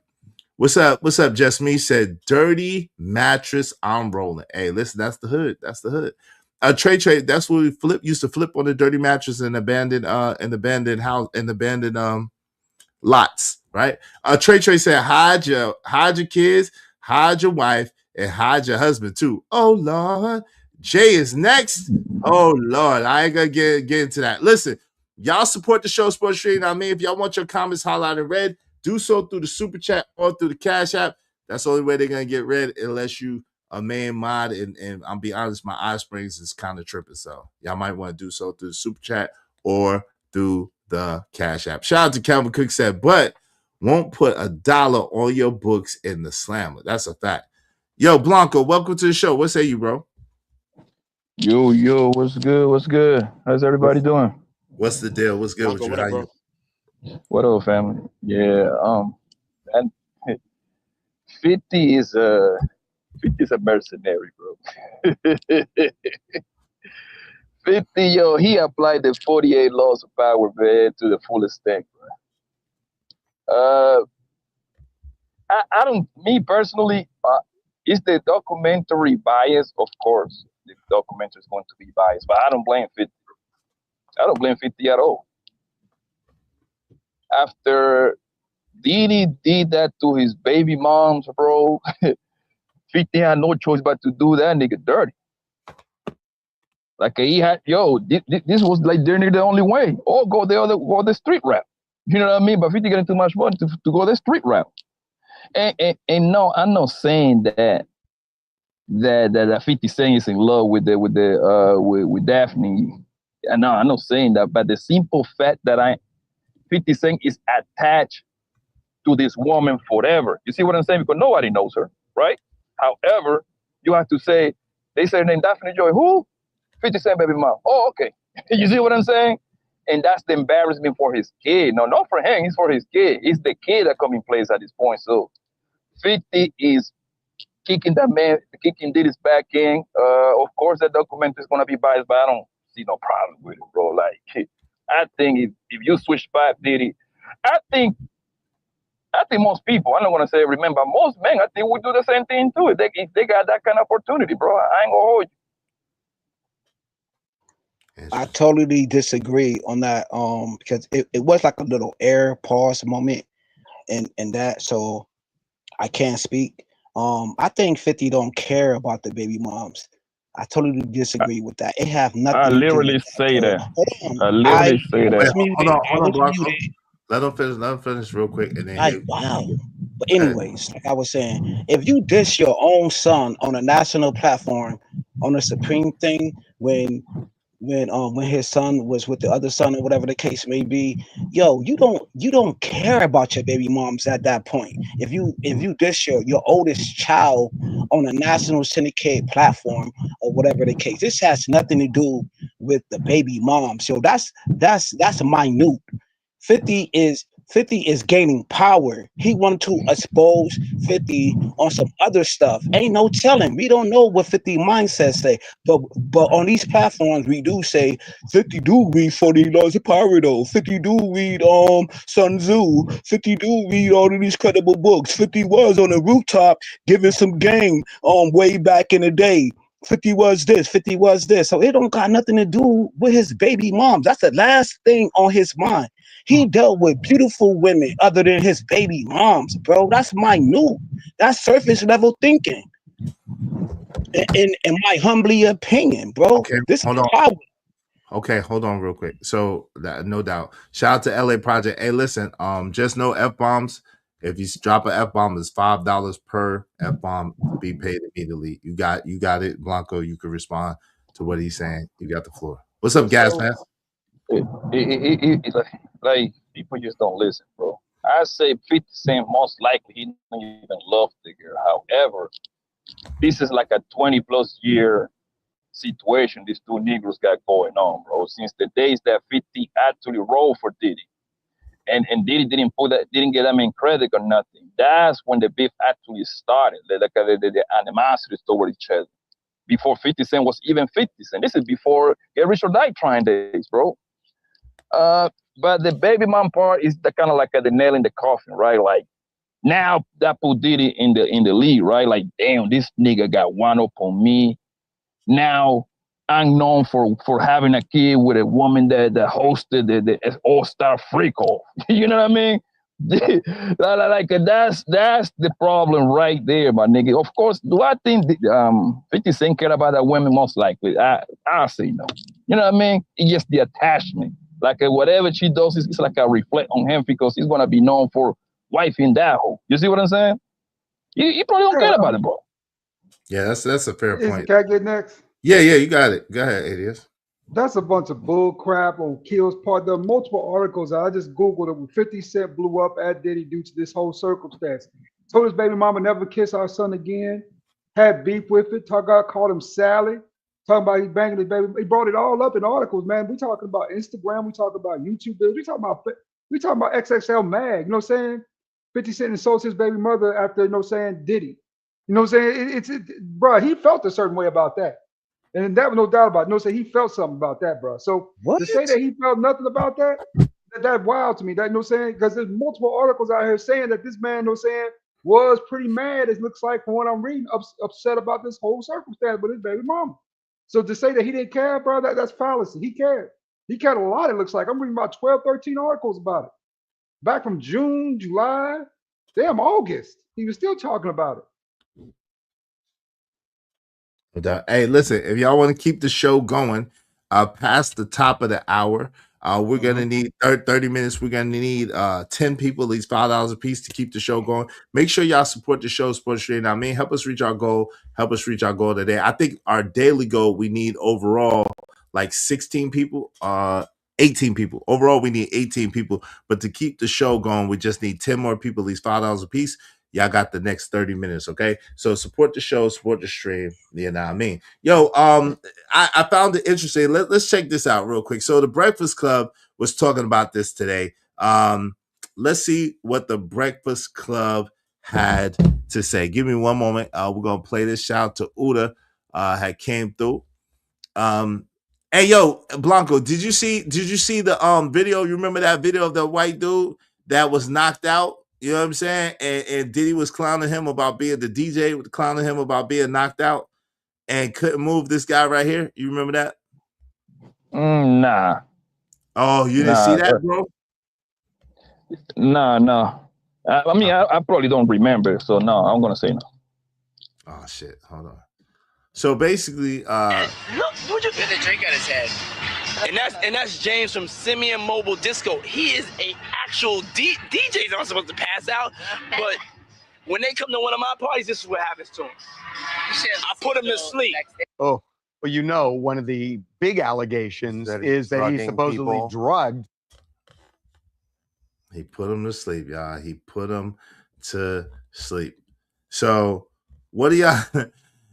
What's up? Just me said, dirty mattress. I'm rolling. Hey, listen, that's the hood. Trey, that's what we used to flip on the dirty mattress and abandoned house and abandoned lots, right? Trey said, hide your kids, hide your wife, and hide your husband too. Oh Lord, Jay is next. Oh Lord, I ain't gonna get into that. Listen, y'all support the show, Sports Street. I mean, if y'all want your comments highlighted red, do so through the super chat or through the Cash App. That's the only way they're gonna get read, unless you a main mod. And I'll be honest, my eye springs is kind of tripping. So y'all might want to do so through the super chat or through the Cash App. Shout out to Calvin Cook said, but won't put $1 on your books in the slammer. That's a fact. Yo, Blanco, welcome to the show. What say you, bro? Yo, what's good? What's good? How's everybody doing? What's the deal? What's good Blanco, with you? what How up, bro? you? What up, family? Yeah, and 50 is a 50 is a mercenary, bro. 50, yo, he applied the 48 laws of power, man, to the full extent, bro. I don't, me personally, is the documentary bias? Of course, the documentary is going to be biased, but I don't blame 50. I don't blame 50 at all. After Diddy did that to his baby moms, bro, 50 had no choice but to do that nigga dirty. Like he had, this was like nearly the only way. Or go the street route. You know what I mean? But 50 getting too much money to go the street route. And no, I'm not saying that 50 Cent is in love with Daphne. And no, I'm not saying that. But the simple fact that 50 Cent is attached to this woman forever. You see what I'm saying? Because nobody knows her, right? However, you have to say, they say her name Daphne Joy. Who? 50 Cent baby mom. Oh, okay. You see what I'm saying? And that's the embarrassment for his kid. No, not for him. It's for his kid. It's the kid that come in place at this point. So 50 is kicking Diddy's back in. Of course, that documentary is going to be biased, but I don't see no problem with it, bro. Like, I think if you switch back Diddy, I think most people, I'm not going to say remember, most men, I think would do the same thing too. If they got that kind of opportunity, bro. I ain't going to hold you. I totally disagree on that. Because it was like a little air pause moment and that, so I can't speak. I think 50 don't care about the baby moms. I totally disagree with that. It have nothing I to do literally with say that. that. Hold on. I literally say Wait, that. hold on, Blanco. Let him finish real quick, and then Like, wow. But anyways, like I was saying, if you diss your own son on a national platform on a Supreme thing when his son was with the other son or whatever the case may be, yo, you don't care about your baby moms at that point. If you diss your oldest child on a national syndicate platform or whatever the case, this has nothing to do with the baby moms. So that's minute. 50 is gaining power. He wanted to expose 50 on some other stuff. Ain't no telling. We don't know what 50 mindset say. But on these platforms, we do say 50 do read 40 laws of power though. 50 do read Sun Tzu. 50 do read all of these credible books. 50 was on the rooftop giving some game way back in the day. 50 was this, 50 was this. So it don't got nothing to do with his baby moms. That's the last thing on his mind. He dealt with beautiful women other than his baby moms, bro. That's minute. That's surface level thinking. In my humbly opinion, bro. Okay, this hold is on. power. Okay, hold on real quick. So no doubt. Shout out to LA Project. Hey, listen, just no F-bombs. If you drop an F-bomb, it's $5 per F-bomb to be paid immediately. You got it, Blanco. You can respond to what he's saying. You got the floor. What's up, Gas Man? It's like people just don't listen, bro. I say 50 Cent most likely he don't even love the girl. However, this is like a 20 plus year situation these two Negroes got going on, bro. Since the days that 50 actually rolled for Diddy. And Diddy didn't get them in credit or nothing. That's when the beef actually started. The animosity toward each other. Before 50 Cent was even 50 Cent. This is before Get Rich or Die Trying days, bro. But the baby mom part is the kind of like the nail in the coffin, right? Like now that put Diddy in the lead, right? Like damn, this nigga got one up on me. Now I'm known for having a kid with a woman that hosted the All-Star Freak Off. You know what I mean? Like that's the problem right there, my nigga. Of course, do I think 50 Cent care about that women? Most likely, I say no. You know what I mean? It's just the attachment. Like whatever she does, it's like a reflect on him because he's gonna be known for wifing that hoe. You see what I'm saying? He probably don't care about it, bro. Yeah, that's a fair point. Can I get next? Yeah, you got it. Go ahead, Adios. That's a bunch of bull crap on Kill's part. There are multiple articles I just Googled it when 50 Cent blew up at Diddy due to this whole circumstance. Told his baby mama never kiss our son again. Had beef with it. Called him Sally. Talking about he banging his baby. He brought it all up in articles, man. We talking about Instagram. We talking about YouTube videos. We talking about XXL Mag. You know what I'm saying? 50 Cent insults his baby mother after, you know what I'm saying, Diddy. You know what I'm saying? Bro, he felt a certain way about that. And that was no doubt about it. No, say he felt something about that, bro. So to say that he felt nothing about that's wild to me. That, you know what I'm saying? Because there's multiple articles out here saying that this man, you know what I'm saying, was pretty mad, it looks like from what I'm reading, upset about this whole circumstance with his baby mama. So to say that he didn't care, bro, that's fallacy. He cared. He cared a lot, it looks like. I'm reading about 12, 13 articles about it. Back from June, July, damn, August. He was still talking about it. Hey, listen, if y'all want to keep the show going, past the top of the hour, we're gonna need 30 minutes. We're gonna need 10 people, at least $5 a piece to keep the show going. Make sure y'all support the show, support the stream. I mean, help us reach our goal. Help us reach our goal today. I think our daily goal, we need overall like 16 people, 18 people. Overall, we need 18 people. But to keep the show going, we just need 10 more people, at least $5 a piece. Y'all got the next 30 minutes, okay? So support the show, support the stream. You know what I mean? Yo, I found it interesting. Let's check this out real quick. So the Breakfast Club was talking about this today. Let's see what the Breakfast Club had to say. Give me one moment. We're gonna play this. Shout out to Uda, had came through. Hey yo, Blanco, did you see the video? You remember that video of the white dude that was knocked out? You know what I'm saying? And Diddy was clowning him about being the DJ, was clowning him about being knocked out and couldn't move this guy right here. You remember that? Nah. Oh, you didn't see that, bro? Nah. I mean, I probably don't remember, so no, I'm gonna say no. Oh shit, hold on. So basically, look, would you get a drink on his head? And that's James from Simeon Mobile Disco. He is a actual DJs aren't supposed to pass out, but when they come to one of my parties, this is what happens to him. I put him to sleep. Oh, well, you know, one of the big allegations is that he supposedly drugged. He put him to sleep, y'all. He put him to sleep. So what do y'all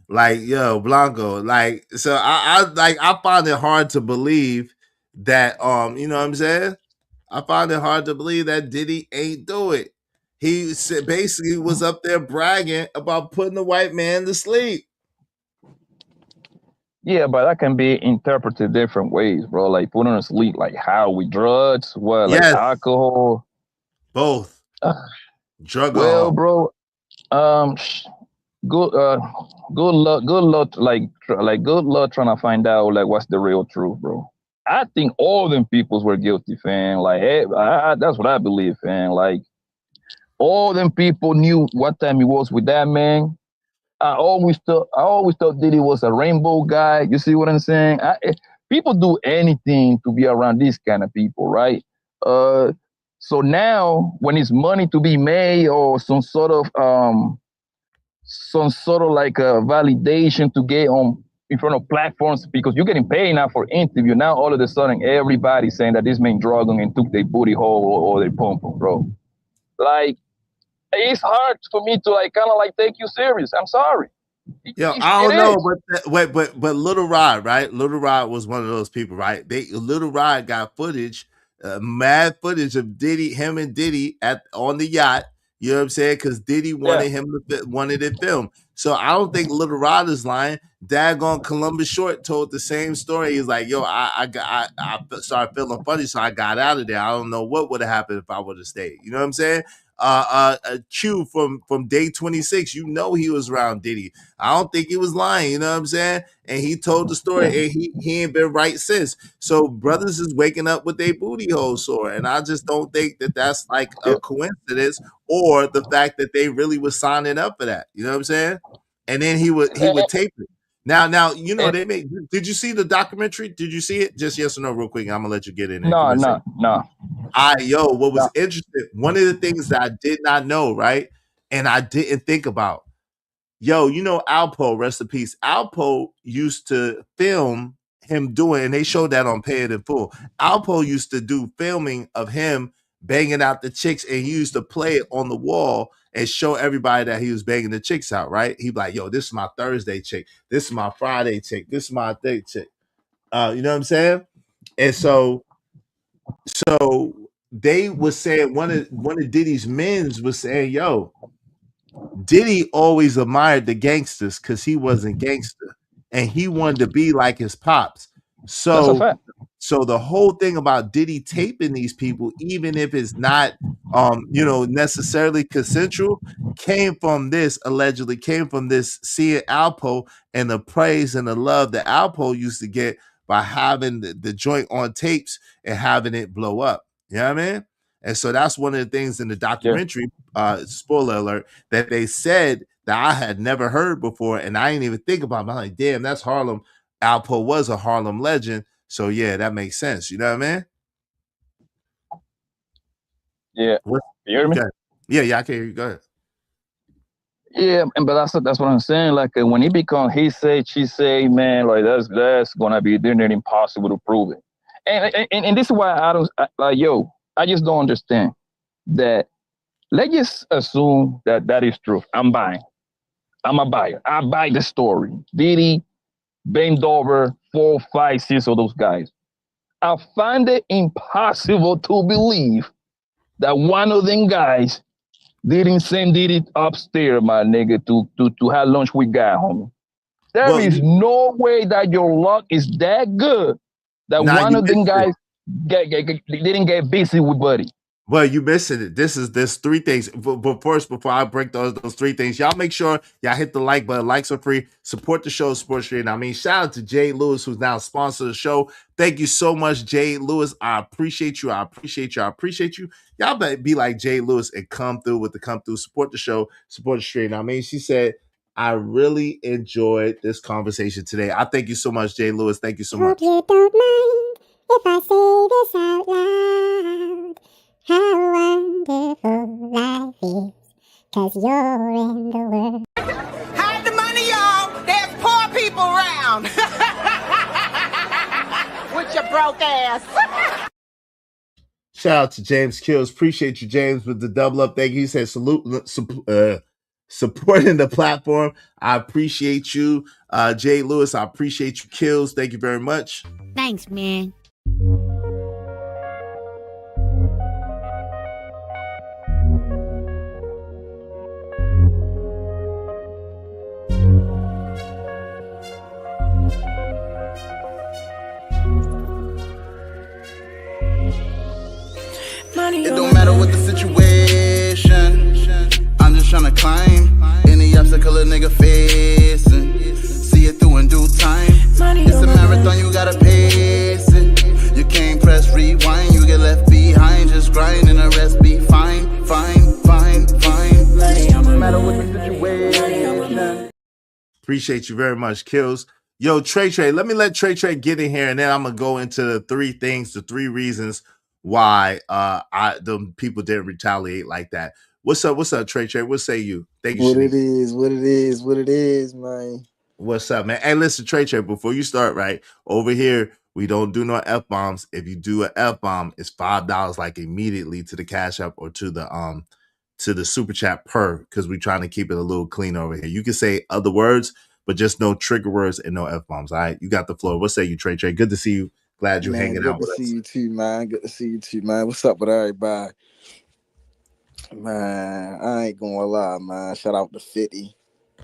like, yo, Blanco? Like, so I find it hard to believe that you know what I'm saying? I find it hard to believe that Diddy ain't do it. He basically was up there bragging about putting the white man to sleep. Yeah, but that can be interpreted different ways, bro. Like putting to sleep, like how with drugs, what, like alcohol, both. Drug. Well, bro, good luck, like good luck trying to find out like what's the real truth, bro. I think all them peoples were guilty, fam. Like, hey, that's what I believe, fam. Like, all them people knew what time he was with that man. I always thought Diddy was a rainbow guy. You see what I'm saying? People do anything to be around these kind of people, right? So now when it's money to be made or some sort of like a validation to get on in front of platforms because you're getting paid now for interview. Now all of a sudden everybody's saying that this man drugged them and took their booty hole or their pump, bro. Like, it's hard for me to like kind of like take you serious. I'm sorry. Yo, I don't know, but Little Rod, right? Little Rod was one of those people, right? Little Rod got footage, mad footage of Diddy, him and Diddy on the yacht. You know what I'm saying? Because Diddy wanted wanted it filmed. So I don't think Little Rod is lying. Daggone Columbus Short told the same story. He's like, yo, I started feeling funny, so I got out of there. I don't know what would have happened if I would have stayed. You know what I'm saying? Q from day 26. You know he was around Diddy. I don't think he was lying. You know what I'm saying? And he told the story, and he ain't been right since. So brothers is waking up with their booty hole sore, and I just don't think that that's like a coincidence or the fact that they really was signing up for that. You know what I'm saying? And then he would tape it. Now you know they make. Did you see the documentary? Did you see it? Just yes or no, real quick. I'm gonna let you get in there. No. What was interesting? One of the things that I did not know, right, and I didn't think about. Yo, you know Alpo, rest in peace. Alpo used to film him doing, and they showed that on Pay It in Full. Alpo used to do filming of him banging out the chicks, and he used to play it on the wall and show everybody that he was banging the chicks out, right? He'd be like, yo, this is my Thursday chick, this is my Friday chick, this is my third chick. You know what I'm saying? And so they was saying one of Diddy's men's was saying, yo, Diddy always admired the gangsters because he wasn't gangster and he wanted to be like his pops. That's a fact. So the whole thing about Diddy taping these people, even if it's not necessarily consensual, allegedly came from this seeing Alpo and the praise and the love that Alpo used to get by having the joint on tapes and having it blow up. You know what I mean? And so that's one of the things in the documentary, spoiler alert, that they said that I had never heard before, and I didn't even think about it. I'm like, damn, that's Harlem. Alpo was a Harlem legend. So yeah, that makes sense. You know what I mean? Yeah. What? You hear me? Yeah, I can hear you. Go ahead. Yeah, but that's what I'm saying. Like when it becomes he say, she say, man, like that's gonna be then impossible to prove it. And this is why I don't I just don't understand that. Let's just assume that is true. I'm buying. I'm a buyer. I buy the story. Diddy bent over 4, 5, 6 of those guys. I find it impossible to believe that one of them guys didn't send Diddy upstairs, my nigga, to have lunch with guy, homie. There is no way that your luck is that good that one of them guys didn't get busy with Buddy. Well, you missing it. There's 3 things. But first, before I break those 3 things, y'all make sure y'all hit the like button. Likes are free. Support the show, Sports Street. I mean, shout out to Jay Lewis, who's now a sponsor of the show. Thank you so much, Jay Lewis. I appreciate you. I appreciate you. Y'all better be like Jay Lewis and come through. Support the show, support the stream. I mean, she said, I really enjoyed this conversation today. I thank you so much, Jay Lewis. Thank you so much. Hope you don't mind if I say this out loud. How wonderful life is, 'cause you're in the world. Hide the money, y'all. There's poor people around. With your broke ass. Shout out to James Kills. Appreciate you, James, with the double up. Thank you. He said supporting the platform. I appreciate you. Jay Lewis, I appreciate you, Kills. Thank you very much. Thanks, man. It don't matter what the situation, I'm just tryna climb any obstacle a nigga facing. See it through in due time. It's a marathon, you gotta pace it. You can't press rewind, you get left behind. Just grind and the rest be fine. No matter what the situation. Appreciate you very much, Kills. Yo, Trey, let me let Trey get in here, and then I'm gonna go into the 3 reasons why the people didn't retaliate like that. What's up, Trey? What say you? Thank you. What it is, man. What's up, man? Hey, listen, Trey, before you start, right over here, we don't do no F-bombs. If you do an F-bomb, it's $5 like immediately to the Cash App or to the super chat because we're trying to keep it a little clean over here. You can say other words, but just no trigger words and no F-bombs. All right, you got the floor. What say you, Trey? Good to see you. Glad you're hanging out with us. Good to see you too, man. Good to see you too, man. What's up with everybody? Man, I ain't gonna lie, man. Shout out to 50.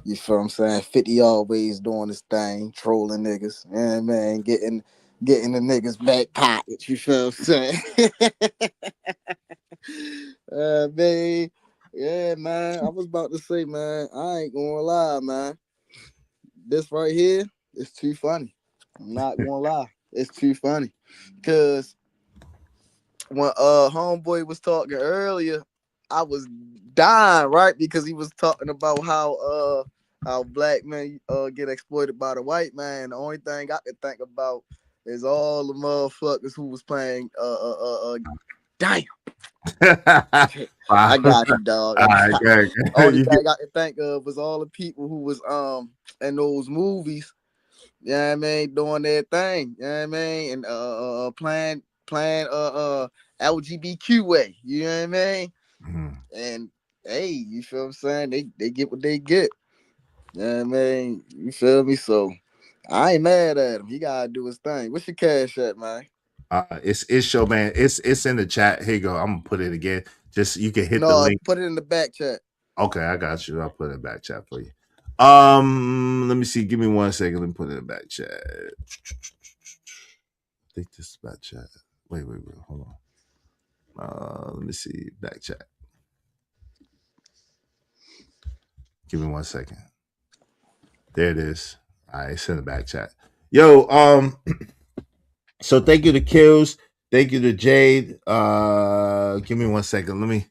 You feel what I'm saying? 50 always doing this thing, trolling niggas. And man, getting the niggas back pockets. You feel what I'm saying? Man, Yeah, man. I was about to say, man, I ain't gonna lie, man. This right here is too funny. I'm not gonna lie. It's too funny. Cause when homeboy was talking earlier, I was dying, right? Because he was talking about how black men get exploited by the white man. The only thing I could think about is all the motherfuckers who was playing damn. I got you, dog. Only thing I can think of was all the people who was in those movies. Yeah, I mean, doing their thing. Yeah, I mean, and playing LGBTQ way. You know what I mean? Mm-hmm. And hey, you feel what I'm saying? They get what they get. Yeah, I mean, you feel me? So I ain't mad at him. He gotta do his thing. What's your cash at, man? It's show, man. It's in the chat. Here you go. I'm gonna put it again. Just you can hit the No, link. put it in the back chat. Okay, I got you. I'll put it in the back chat for you. Let me see. Give me 1 second. Let me put it in the back chat. I think this is back chat. Wait. Hold on. Let me see. Back chat. Give me 1 second. There it is. All right, it's in the back chat. Yo, so thank you to Kills. Thank you to Jade. Give me 1 second.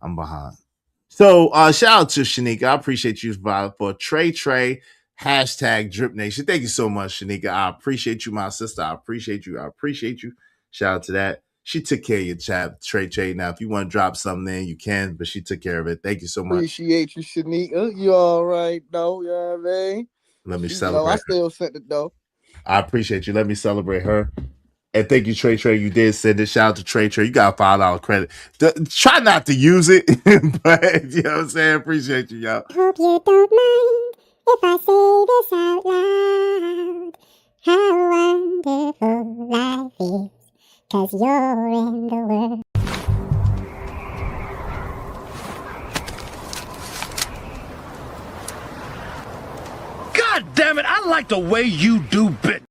I'm behind. So shout out to Shanika. I appreciate you for Trey hashtag Drip Nation. Thank you so much, Shanika. I appreciate you, my sister. I appreciate you. Shout out to that. She took care of your chat, Trey. Now, if you want to drop something in, you can, but she took care of it. Thank you so much. Appreciate you, Shanika. You all right, though? You know what I mean? Let me celebrate. I still sent it, though. I appreciate you. Let me celebrate her. And thank you, Trey. You did send it. Shout out to Trey. You got $5 credit. Try not to use it, but you know what I'm saying? Appreciate you, y'all. Hope you don't mind if I say this out loud. How wonderful life is, 'cause you're in the world. God damn it, I like the way you do bit.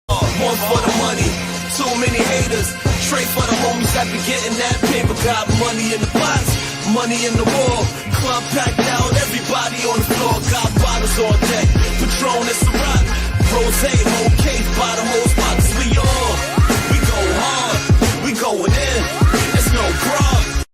One for the money, too many haters. Trade for the homies that be getting that paper. Got money in the box, money in the wall. Club packed out, everybody on the floor. Got bottles on deck, Patron and Ciroc. Rosé, whole case, bottom whole spots. We go hard, we going in. It's no problem.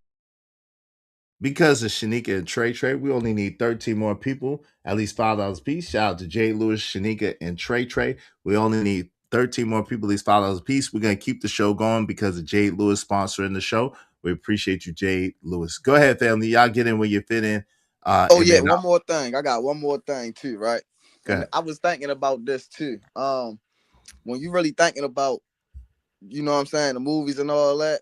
Because of Shanika and Trey, we only need 13 more people, at least $5 a piece. Shout out to Jay Lewis, Shanika, and Trey. We only need 13 more people, at least $5 a piece. We're going to keep the show going because of Jade Lewis sponsoring the show. We appreciate you, Jade Lewis. Go ahead, family. Y'all get in where you fit in. One more thing. I got one more thing, too, right? And I was thinking about this, too. When you really thinking about, you know what I'm saying, the movies and all that,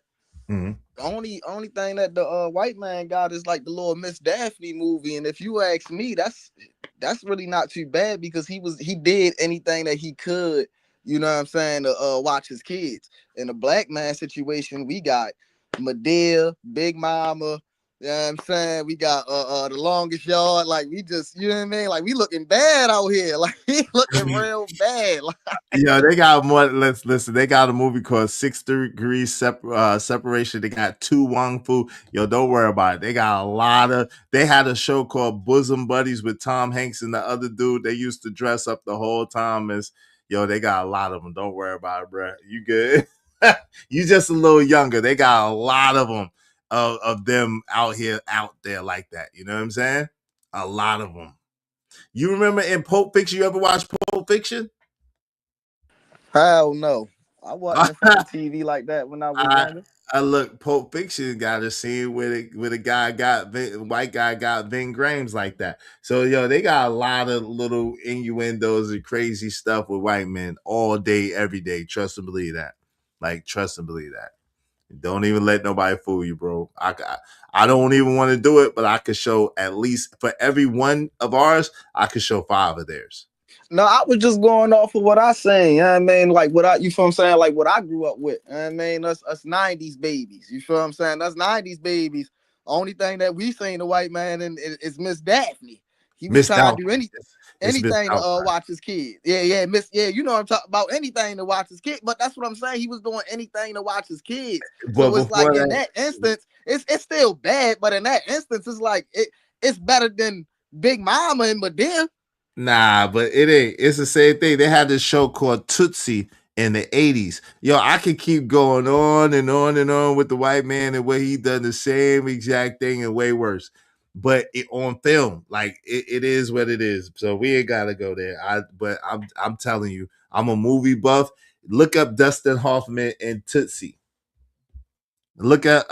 mm-hmm. The only thing that the white man got is like the little Miss Daphne movie, and if you ask me, that's really not too bad because he did anything that he could, you know what I'm saying, to watch his kids. In the black man situation, we got Madea, Big Mama, you know what I'm saying, we got The Longest Yard, like we just, you know what I mean, like we looking bad out here, like we looking real bad. Like, yeah, they got more. Let's listen. They got a movie called 6 Degrees Separation. They got 2 Wong Fu. Yo, don't worry about it. They got a lot of. They had a show called Bosom Buddies with Tom Hanks and the other dude. They used to dress up the whole time as. Yo, they got a lot of them. Don't worry about it, bro. You good? You just a little younger. They got a lot of them of them out there like that. You know what I'm saying? A lot of them. You remember in Pulp Fiction? You ever watch Pulp Fiction? Hell no. I wasn't in front of TV like that when I was younger. I look, Pulp Fiction got a scene where a guy white guy got Ving Rhames like that. So yo, they got a lot of little innuendos and crazy stuff with white men all day, every day. Trust and believe that. Like, trust and believe that. Don't even let nobody fool you, bro. I don't even want to do it, but I could show at least for every one of ours, I could show 5 of theirs. No, I was just going off of what I seen. You know what I mean? Like you feel what I'm saying? Like what I grew up with. You know what I mean? Us 90s babies. You feel what I'm saying? Us 90s babies. Only thing that we seen the white man in is Miss Daphne. He was trying to do anything. anything to watch his kid. Yeah, Miss. Yeah, you know what I'm talking about. Anything to watch his kid. But that's what I'm saying. He was doing anything to watch his kids. So it's like in that instance, it's still bad. But in that instance, it's like it's better than Big Mama and Madea. Nah, but it ain't. It's the same thing. They had this show called Tootsie in the 80s. Yo, I could keep going on and on and on with the white man and where he done the same exact thing and way worse. But on film, like it is what it is. So we ain't gotta go there. But I'm telling you, I'm a movie buff. Look up Dustin Hoffman and Tootsie. Look at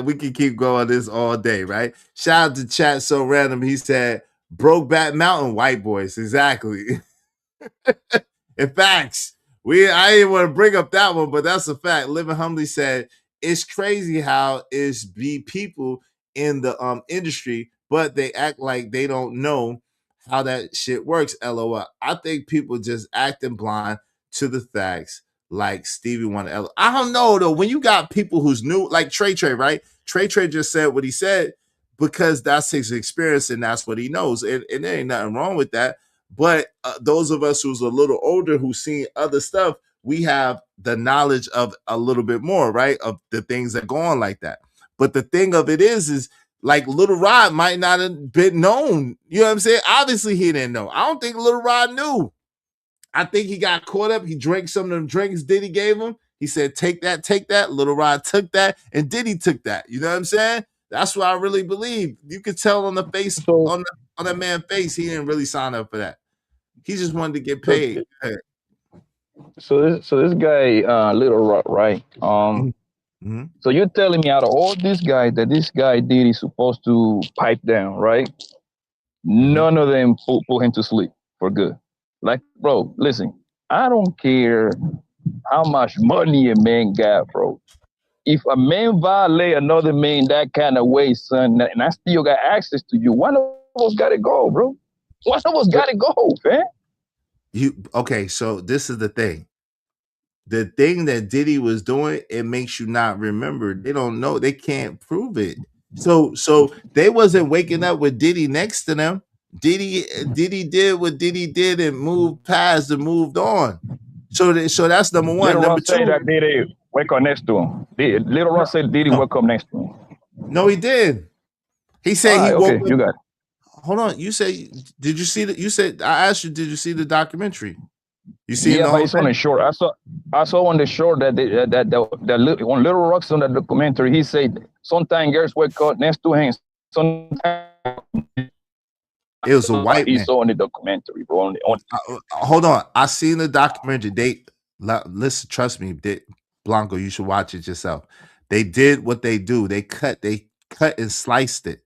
we can keep going this all day, right? Shout out to Chat So Random. He said Brokeback Mountain white boys. Exactly. In facts. I didn't want to bring up that one, but that's a fact. Living Humbly said it's crazy how it's be people in the industry, but they act like they don't know how that shit works. LOL. I think people just acting blind to the facts, like Stevie Wonder. I don't know though. When you got people who's new, like Trey, right? Trey just said what he said because that's his experience and that's what he knows, and there ain't nothing wrong with that. But those of us who's a little older who've seen other stuff, we have the knowledge of a little bit more, right? Of the things that go on like that. But the thing of it is like Little Rod might not have been known. You know what I'm saying? Obviously, he didn't know. I don't think Little Rod knew. I think he got caught up. He drank some of them drinks Diddy gave him. He said, take that, take that. Little Rod took that, and Diddy took that. You know what I'm saying? That's what I really believe. You could tell on the face, on that man's face, he didn't really sign up for that. He just wanted to get paid. So this guy, Little Rock, right? So you're telling me out of all these guys that this guy Diddy supposed to pipe down, right? None of them put him to sleep for good. Like, bro, listen, I don't care how much money a man got, bro. If a man violate another man that kind of way, son, and I still got access to you, one of us got to go, bro. One of us got to go, man. Okay, so this is the thing. The thing that Diddy was doing, it makes you not remember. They don't know. They can't prove it. So they wasn't waking up with Diddy next to them. Diddy did what Diddy did and moved past and moved on. So that's number one. Little Number Ross said two, that Diddy wake up next to him. Little Ross said Diddy wake up next to him. No, he did. He said he woke up. You got it. Hold on. You say, did you see that? You said, I asked you, did you see the documentary? You see? Yeah, but it's on the short. I saw on the short that on Little Rocks on the documentary, he said sometimes girls wake up next to him. Sometimes it was a white man. He saw in the documentary, bro. Hold on. I seen the documentary. Listen, trust me, Blanco, you should watch it yourself. They did what they do. They cut and sliced it.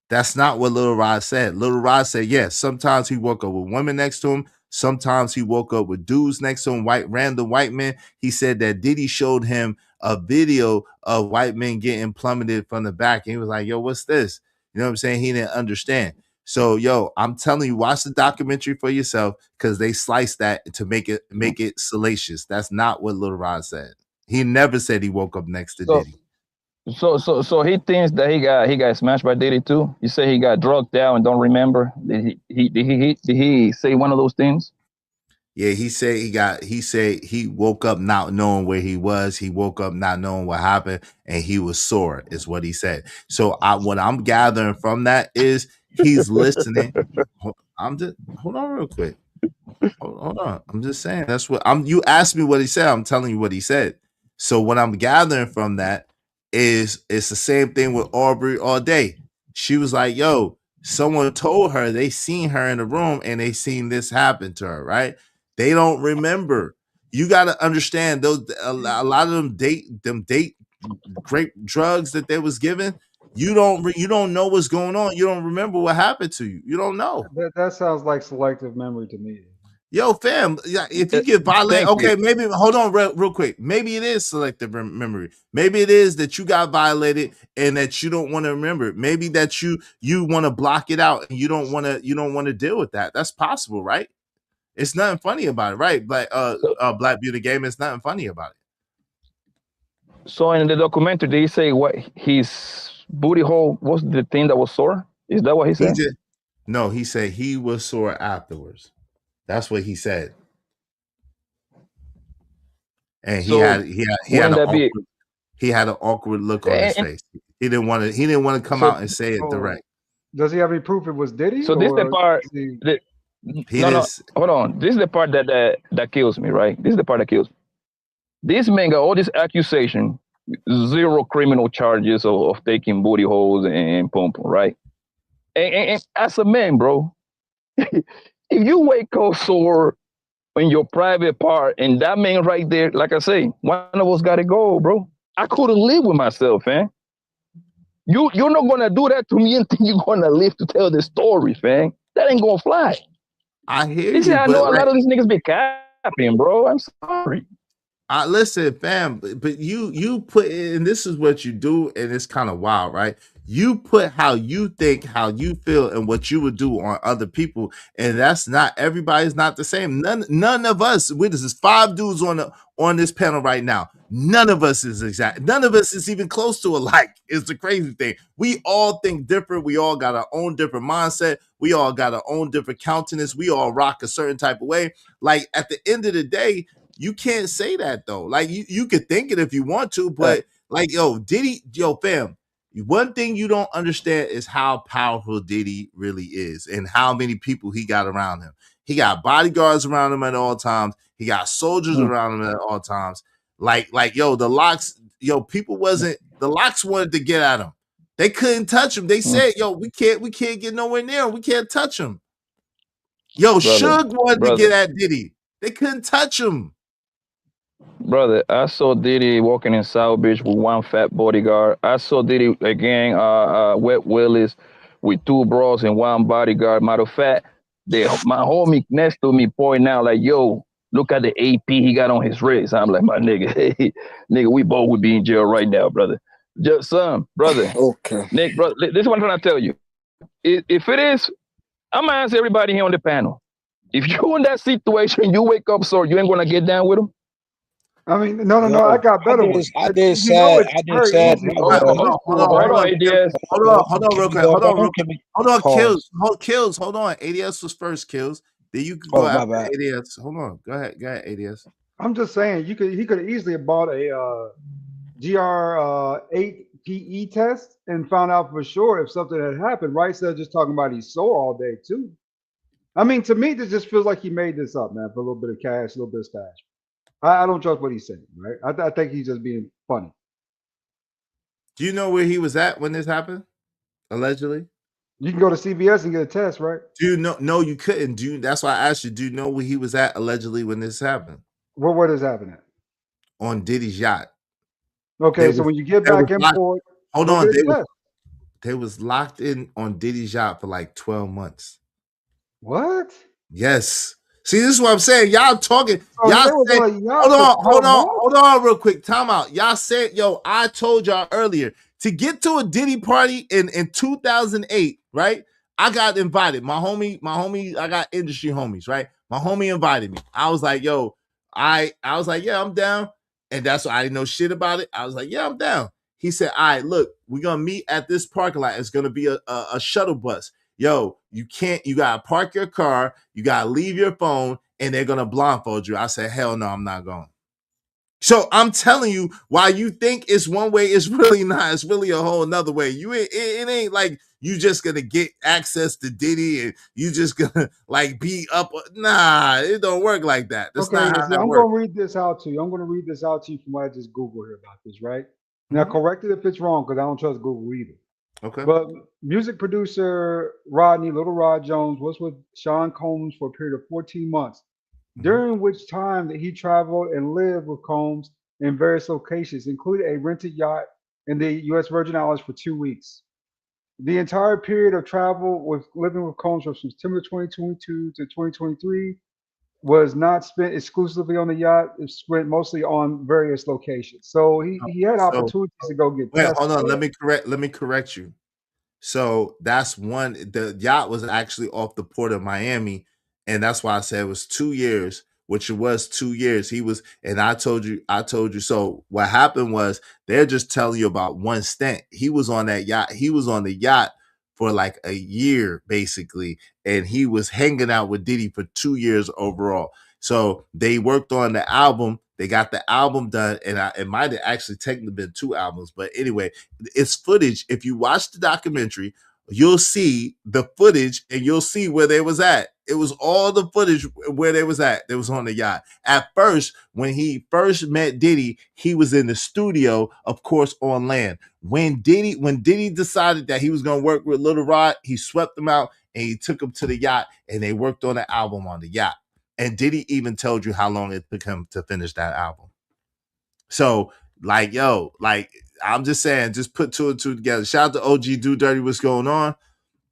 That's not what Little Rod said. Little Rod said, yes, sometimes he woke up with women next to him. Sometimes he woke up with dudes next to him, random white men. He said that Diddy showed him a video of white men getting plummeted from the back. And he was like, yo, what's this? You know what I'm saying? He didn't understand. So, yo, I'm telling you, watch the documentary for yourself because they sliced that to make it salacious. That's not what Little Rod said. He never said he woke up next to Diddy. So he thinks that he got smashed by Diddy too. You say he got drugged out and don't remember. Did he say one of those things? Yeah, he said he woke up not knowing where he was. He woke up not knowing what happened, and he was sore, is what he said. So what I'm gathering from that is he's listening. Hold on real quick. Hold on. I'm just saying that's what you asked me what he said. I'm telling you what he said. So what I'm gathering from that is it's the same thing with Aubrey all day. She was like, yo, someone told her they seen her in the room and they seen this happen to her, right? They don't remember. You got to understand those a lot of them date great drugs that they was given. You don't know what's going on. You don't remember what happened to you. You don't know. That sounds like selective memory to me. Yo, fam, if you get violated, okay, maybe hold on real quick. Maybe it is selective memory. Maybe it is that you got violated and that you don't want to remember it. Maybe that you want to block it out and you don't want to deal with that. That's possible, right? It's nothing funny about it, right? Black Beauty Game, it's nothing funny about it. So in the documentary, they say what his booty hole was the thing that was sore. Is that what he said? No, he said he was sore afterwards. That's what he said. And he had wouldn't an that be? awkward look on his And face. He didn't want to come so out and say it direct. Does he have any proof it was Diddy so this the or part. is he? That, He no, just hold on. This is the part that kills me. Right. This is the part that kills me. This man got all this accusation, zero criminal charges of taking booty holes and pump. Right. And as a man, bro, if you wake up sore in your private part, and that man right there, like I say, one of us got to go, bro. I couldn't live with myself, man. You're not gonna do that to me and think you're gonna live to tell the stories, man. That ain't gonna fly. I hear This is you, how I but know a like lot of these niggas be capping, bro. I'm sorry. listen, fam, but you put and this is what you do, and it's kind of wild, right? You put how you think, how you feel, and what you would do on other people, and that's not everybody's not the same. None of us. This is 5 dudes on this panel right now. None of us is exact. None of us is even close to alike. Is the crazy thing. We all think different. We all got our own different mindset. We all got our own different countenance. We all rock a certain type of way. Like at the end of the day, you can't say that though. Like you could think it if you want to, but like fam, one thing you don't understand is how powerful Diddy really is and how many people he got around him. He got bodyguards around him at all times. He got soldiers around him at all times. The locks, the locks wanted to get at him. They couldn't touch him. They said, we can't get nowhere near him. We can't touch him. Suge wanted to get at Diddy. They couldn't touch him. Brother, I saw Diddy walking in South Beach with one fat bodyguard. I saw Diddy again, Wet Willis with 2 bros and 1 bodyguard. Matter of fact, my homie next to me pointing out like, yo, look at the AP he got on his wrist. I'm like, my nigga, hey, nigga, we both would be in jail right now, brother. Just brother. Okay. Nick, brother, this is what I'm trying to tell you. If it is, I'm gonna ask everybody here on the panel. If you're in that situation, you wake up sore, you ain't gonna get down with him. I mean, no. I got better ones. I did You know sad. it's I did very sad. easy. Hold on, ADS. Hold on, real quick. Hold on, Pause. Kills. Hold on. ADS was first, Kills. Then you could go Oh, my after bad. ADS. Hold on. Go ahead, ADS. I'm just saying he could easily have bought a GR8 PE test and found out for sure if something had happened, right? Instead of just talking about he's sore all day too. I mean, to me, this just feels like he made this up, man, for a little bit of cash, a little bit of stash. I don't trust what he's saying, right? I think he's just being funny. Do you know where he was at when this happened? Allegedly. You can go to CVS and get a test, right? Do you know? No, you couldn't. That's why I asked you. Do you know where he was at allegedly when this happened? What is happening? On Diddy's yacht. Okay, so when you get back in port, hold on, they was locked in on Diddy's yacht for like 12 months. What? Yes. See, this is what I'm saying. Y'all talking. So Y'all say, hold on, real quick. Time out. Y'all said, I told y'all earlier to get to a Diddy party in 2008, right? I got invited. My homie, I got industry homies, right? My homie invited me. I was like, I was like, yeah, I'm down. And that's why I didn't know shit about it. I was like, yeah, I'm down. He said, all right, look, we're gonna meet at this parking lot. It's gonna be a shuttle bus. You gotta park your car, you gotta leave your phone, and they're gonna blindfold you. I said, hell no, I'm not going. So I'm telling you, while you think it's one way, it's really not. It's really a whole nother way. It ain't like you just gonna get access to Diddy and you just gonna like be up. Nah, it don't work like that. That's not how that I'm works. gonna read this out to you. I'm gonna read this out to you from what I just Googled here about this, right? Now, correct it if it's wrong, because I don't trust Google either. Okay. But music producer Little Rod Jones, was with Sean Combs for a period of 14 months, during which time that he traveled and lived with Combs in various locations, including a rented yacht in the U.S. Virgin Islands for 2 weeks. The entire period of travel with living with Combs from September 2022 to 2023 was not spent exclusively on the yacht. It spent mostly on various locations. So he had opportunities to go get tested. Hold on. Let me correct you. So that's one. The yacht was actually off the port of Miami, and that's why I said it was 2 years, which it was 2 years. He was, and I told you. So what happened was they're just telling you about one stint. He was on that yacht. He was on the yacht for like a year, basically. And he was hanging out with Diddy for 2 years overall. So they worked on the album. They got the album done, and it might have actually technically been 2 albums. But anyway, it's footage. If you watch the documentary, you'll see the footage and you'll see where they was at. It was all the footage where they was at. They was on the yacht. At first, when he first met Diddy, he was in the studio, of course, on land. When Diddy decided that he was going to work with Little Rod, he swept him out and he took him to the yacht, and they worked on the album on the yacht. And Diddy even told you how long it took him to finish that album. So, like, yo, like, I'm just saying, just put 2 and 2 together. Shout out to OG Do Dirty, what's going on?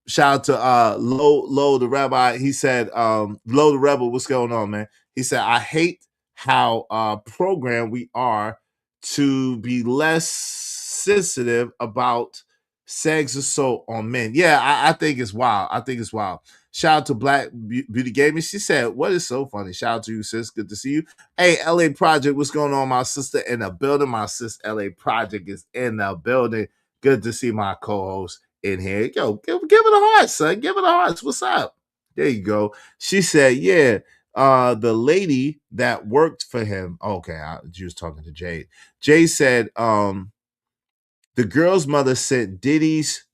Shout out to Low the Rabbi. He said, Low the Rebel, what's going on, man? He said, I hate how programmed we are to be less sensitive about sex assault on men. Yeah, I think it's wild. I think it's wild. Shout out to Black Beauty Gaming. She said, what is so funny? Shout out to you, sis. Good to see you. Hey, LA Project, what's going on? My sister in the building. My sis LA Project is in the building. Good to see my co-host in here. Yo, give it a heart, son. Give it a heart. What's up? There you go. She said, yeah, the lady that worked for him. Okay, she was talking to Jade. Jade said, the girl's mother sent Diddy's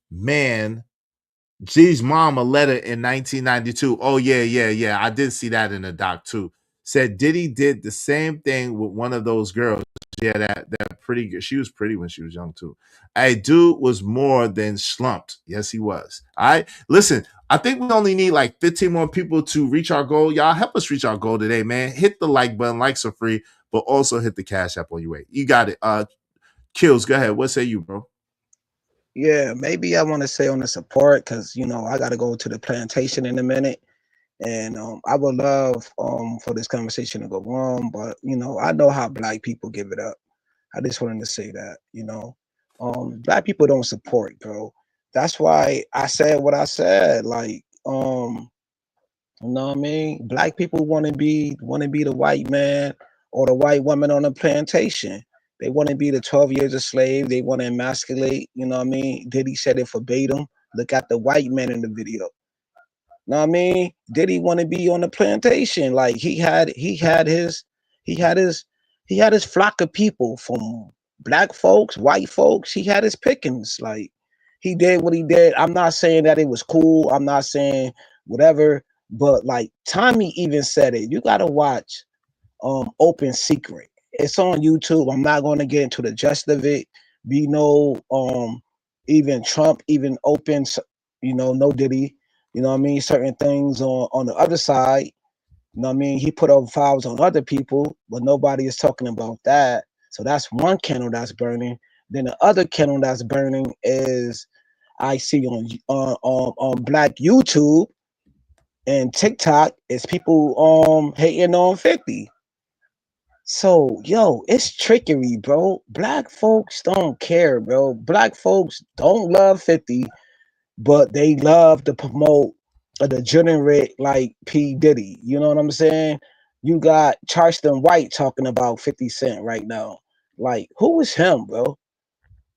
mom a letter in 1992. Oh, yeah. I did see that in the doc too. Said Diddy did the same thing with one of those girls. Yeah, that pretty good. She was pretty when she was young too. A dude was more than slumped. Yes, he was. All right. Listen, I think we only need like 15 more people to reach our goal. Y'all help us reach our goal today, man. Hit the like button. Likes are free, but also hit the Cash App on your way. You got it. Kills, go ahead. What say you, bro? Yeah, maybe I want to say on the support because I got to go to the plantation in a minute, and I would love for this conversation to go on, but I know how Black people give it up. I just wanted to say that Black people don't support, bro. That's why I said what I said. Like you know what I mean? Black people want to be the white man or the white woman on a plantation. They want to be the 12 years a slave. They want to emasculate. You know what I mean? Diddy said it verbatim. Look at the white man in the video. Know what I mean? Diddy want to be on the plantation. Like he had his flock of people from Black folks, white folks. He had his pickings. Like he did what he did. I'm not saying that it was cool. I'm not saying whatever. But like Tommy even said it. You gotta watch Open Secret. It's on YouTube. I'm not going to get into the gist of it. We know even Trump even opens, no Diddy. You know what I mean? Certain things on the other side. You know what I mean? He put up files on other people, but nobody is talking about that. So that's one candle that's burning. Then the other candle that's burning is I see on Black YouTube and TikTok is people hating on 50. So, yo, it's trickery, bro. Black folks don't care, bro. Black folks don't love 50, but they love to promote a degenerate like P. Diddy. You know what I'm saying? You got Charleston White talking about 50 Cent right now. Like, who is him, bro?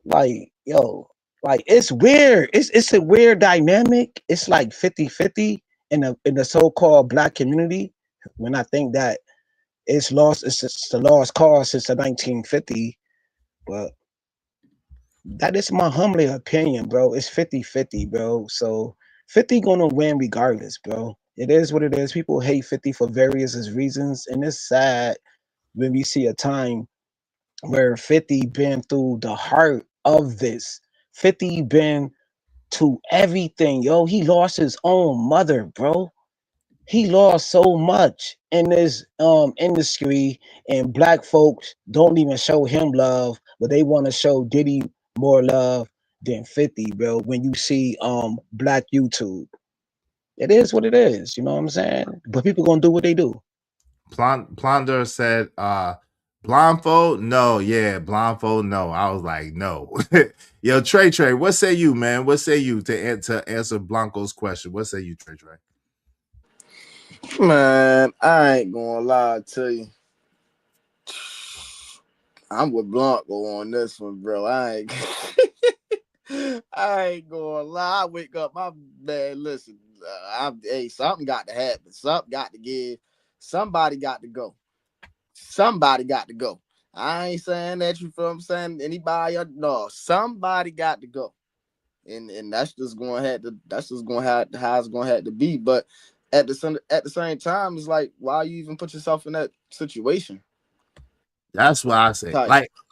Like, yo, like it's weird. It's a weird dynamic. It's like 50-50 in the so-called Black community. When I think that it's the lost cause since the 1950, but that is my humble opinion, bro. It's 50-50, bro. So 50 gonna win regardless, bro. It is what it is. People hate 50 for various reasons, and it's sad when we see a time where 50 been through the heart of this. 50 been to everything, yo. He lost his own mother, bro. He lost so much in this industry, and Black folks don't even show him love, but they want to show Diddy more love than 50, bro. When you see Black YouTube, it is what it is. You know what I'm saying? But people gonna do what they do. Plunder said, blindfold? No, yeah, blindfold, no. I was like, no. Yo, Trey, what say you, man? What say you to answer Blanco's question? What say you, Trey? Man, I ain't gonna lie to you. I'm with Blanco on this one, bro. I ain't I ain't gonna lie. I wake up, my man. Listen, hey, something got to happen. Something got to give. Somebody got to go. Somebody got to go. I ain't saying that, you feel what I'm saying? Anybody? No, somebody got to go. And that's just going to have to. That's just going to have how it's going to have to be. But at the same time, it's like, why you even put yourself in that situation? That's what I say.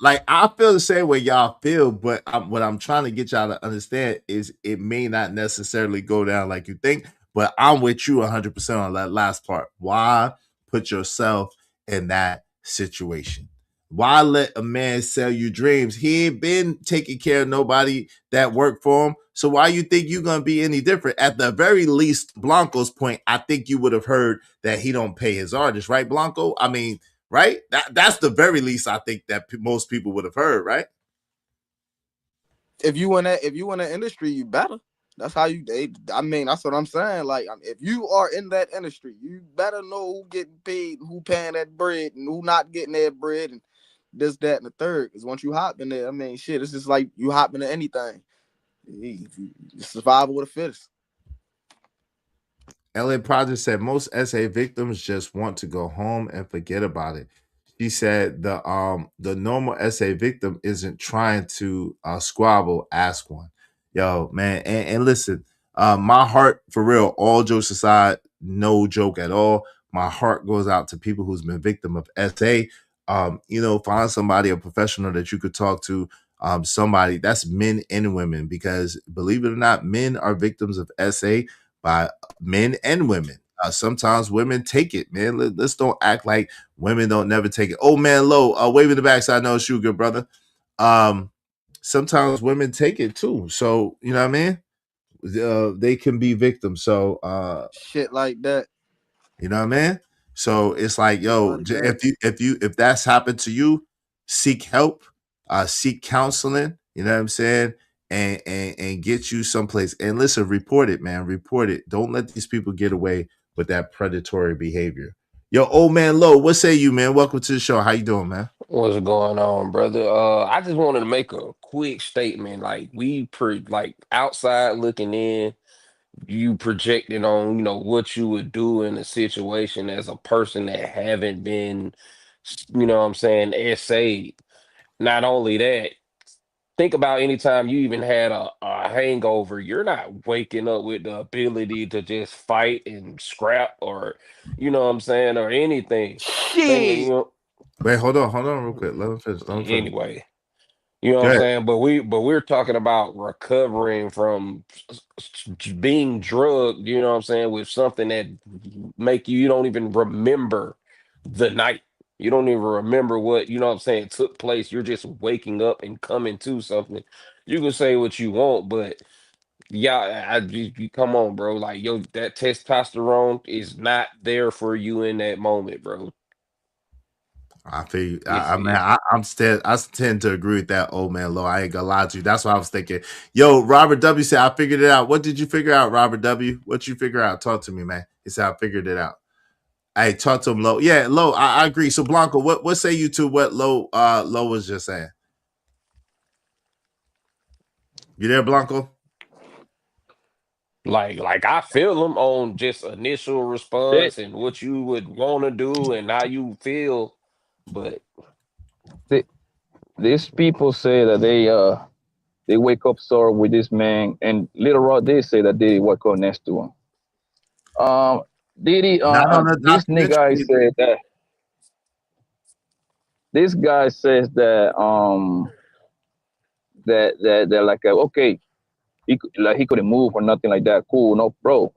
Like I feel the same way y'all feel, but what I'm trying to get y'all to understand is it may not necessarily go down like you think. But I'm with you 100% on that last part. Why put yourself in that situation? Why let a man sell you dreams? He ain't been taking care of nobody that worked for him. So why you think you're gonna be any different? At the very least, Blanco's point, I think you would have heard that he don't pay his artists, right, Blanco? I mean, right? That's the very least I think that most people would have heard, right? If you in that industry, you better. That's how you. I mean, that's what I'm saying. Like, if you are in that industry, you better know who getting paid, who paying that bread, and who not getting that bread, and this, that, and the third. Because once you hop in there, I mean, shit, it's just like you hop into anything. Survival of the fittest. LA Project said most SA victims just want to go home and forget about it. She said the normal SA victim isn't trying to squabble, ask one. Yo, man, and listen, my heart for real, all jokes aside, no joke at all. My heart goes out to people who's been victim of SA. Find somebody, a professional that you could talk to, somebody that's men and women, because believe it or not, men are victims of SA by men and women. Sometimes women take it, man. Let's don't act like women don't never take it. Oh man, low, waving the backside, no shoe, good brother. Sometimes women take it too. So you know what I mean? They can be victims. So shit like that. You know what I mean? So it's like, yo, if that's happened to you, seek help, seek counseling. You know what I'm saying? And get you someplace. And listen, report it, man. Report it. Don't let these people get away with that predatory behavior. Yo, old man Low, what say you, man? Welcome to the show. How you doing, man? What's going on, brother? I just wanted to make a quick statement. Like like outside looking in, you projecting on, what you would do in a situation as a person that haven't been, what I'm saying, essayed. Not only that, think about anytime you even had a hangover, you're not waking up with the ability to just fight and scrap or, what I'm saying, or anything. Shit. Wait, hold on real quick. Let him finish. Anyway. You know Go what I'm ahead. saying? But we're talking about recovering from being drugged, you know what I'm saying, with something that make you don't even remember the night. You don't even remember what, you know what I'm saying, took place. You're just waking up and coming to something. You can say what you want, but yeah, you come on, bro. Like, yo, that testosterone is not there for you in that moment, bro. I feel I tend to agree with that, old man Low. I ain't gonna lie to you. That's what I was thinking. Yo, Robert W said I figured it out. What did you figure out, Robert W? What you figure out? Talk to me, man. He said I figured it out. Hey, talk to him, Low. Yeah, Low, I agree. So Blanco, what say you to what Low was just saying? You there, Blanco? Like I feel them on just initial response and what you would want to do and how you feel, but These people say that they wake up sore with this man, and Little Rock they say that they wake up next to him. Diddy, Not on the this nigga documentary. said that. This guy says that they're like okay, he couldn't move or nothing like that. Cool, no, bro.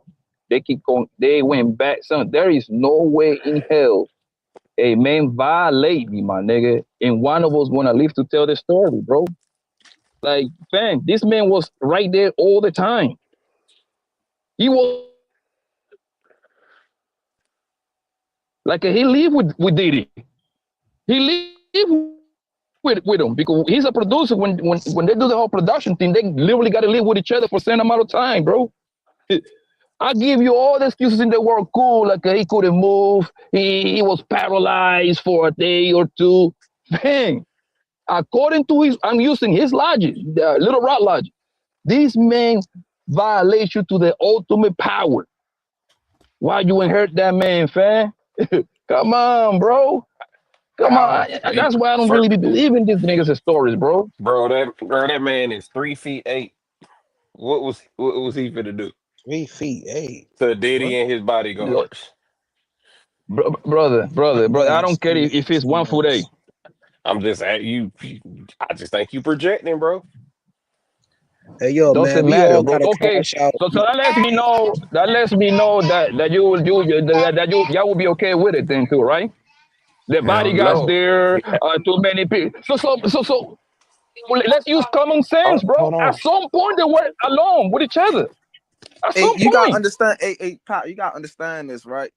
They keep going. They went back. Son, there is no way in hell a man violate me, my nigga, and one of us gonna live to tell the story, bro. Like, fam, this man was right there all the time. He was like he lived with Diddy. He lived with him because he's a producer. When they do the whole production thing, they literally got to live with each other for a certain amount of time, bro. I give you all the excuses in the world. Cool, like he couldn't move. He was paralyzed for a day or two. Man, according to I'm using his logic, the Little Rock logic. These men violate you to the ultimate power. Why you inherit that man, fam? Come on, bro. Come on. That's why I don't really be believing these niggas' stories, bro. Bro, that man is 3'8". What was he finna do 3'8". to Diddy What? and his bodyguards? Brother. Man, I don't care if it's 1'8". I'm just at you. I just think you projecting, bro. Hey, yo, man, Doesn't we matter, all bro. gotta Okay, crash out. so that lets me know that y'all will be okay with it then too, right? The Hell bodyguards no. there, too many people. So let's use common sense, bro. Hold At on. some point they were alone with each other. At Hey, some you gotta point. understand. Hey, Pop, you gotta understand this, right?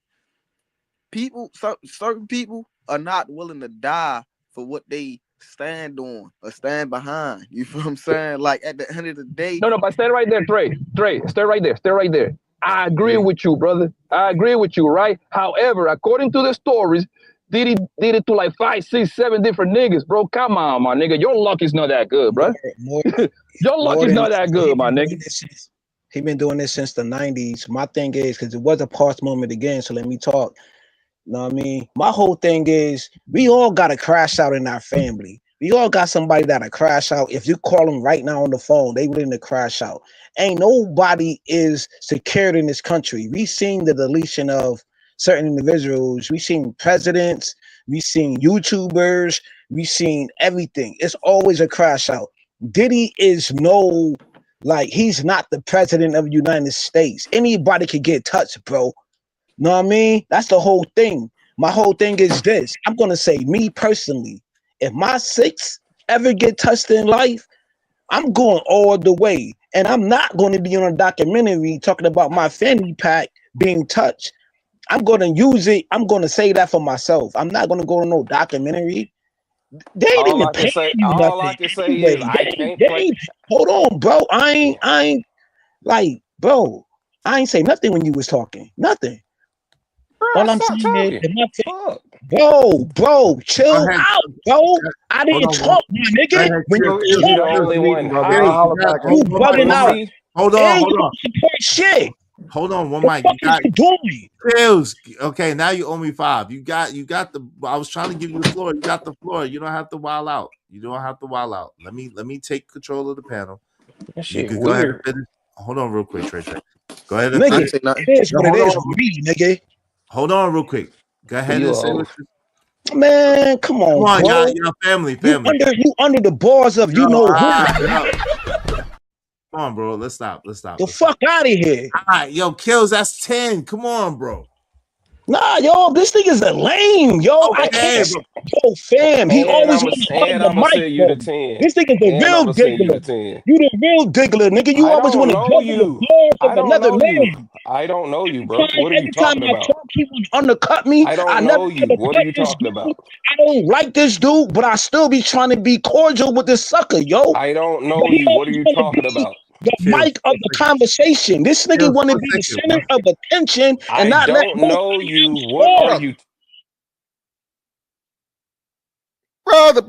Certain people are not willing to die for what they stand on or stand behind. You feel what I'm saying? Like at the end of the day, No, but stay right there, Trey. Stay right there. Stay right there. I agree with you, brother. I agree with you, right? However, according to the stories, did it to like 5, 6, 7 different niggas, bro. Come on, my nigga. Your luck is not that good, bro. Your luck More is than not that good, my nigga. he been doing this since the 90s. My thing is, because it was a past moment again, so let me talk. You know what I mean? My whole thing is we all got to crash out in our family. We all got somebody that'll crash out. If you call them right now on the phone, they willing to crash out. Ain't nobody is secured in this country. We seen the deletion of certain individuals. We seen presidents. We seen YouTubers. We seen everything. It's always a crash out. Diddy is no, like, he's not the president of the United States. Anybody could get touched, bro. Know what I mean? That's the whole thing. My whole thing is this. I'm gonna say, me personally, if my 6 ever get touched in life, I'm going all the way. And I'm not going to be on a documentary talking about my fanny pack being touched. I'm gonna use it. I'm gonna say that for myself. I'm not gonna go to no documentary. They ain't All even I can paying say, you all I nothing can say anyway. is I can't They play. ain't, hold on, bro. I ain't like, bro. I ain't say nothing when you was talking. Nothing. Bro, All I'm stop saying is, talking. Fuck. bro, Go chill ahead. out, bro. I Hold didn't on, bro. talk, my Go nigga. ahead, When Kills, you Kills, You talk, the Kills. only one Kills, high. you got you one mic, bugging one out. mic. Hold on, And you hold on. don't support shit. Hold on, one The mic. fuck You is got you doing? Kills. Okay, now you owe me 5. You got the I was trying to give you the floor. You got the floor. You don't have to wild out. You don't have to wild out. Let me take control of the panel. That You shit could go ahead and weird. finish. Hold on real quick, Trey. Go ahead and I Nigga, ain't finish. say nothing. it is No, what it hold is on. with me, nigga. Hold on real quick. Go ahead You and a say what hoe. you Man, come come on, on, bro. y'all family, You family. under the bars of you know who. Yo. Come on, bro. Let's stop. The fuck out of here. All right, yo, Kills, that's 10. Come on, bro. Nah, yo, this thing is a lame, yo. I Okay, can't. bro. Yo, fam, he And always I'm want to hug and the I'm gonna mic, send you bro. the 10. This thing is a And I'm real gonna send you the diggler. 10. You the real diggler, nigga. You I always don't want to know jump in the you. balls I of don't another know you. man. I don't know you, bro. What are you Every time talking I about? talk, he want to undercut me. I I don't never know you. What are undercut you this talking dude. about? I don't like this dude, but I still be trying to be cordial with this sucker, yo. I don't But know he you. What are always you want to talking be about? the Kills, mic of the conversation. This nigga Kills, want to one be the second. center of attention and I not let don't know nobody you. else What are talk. you? Brother.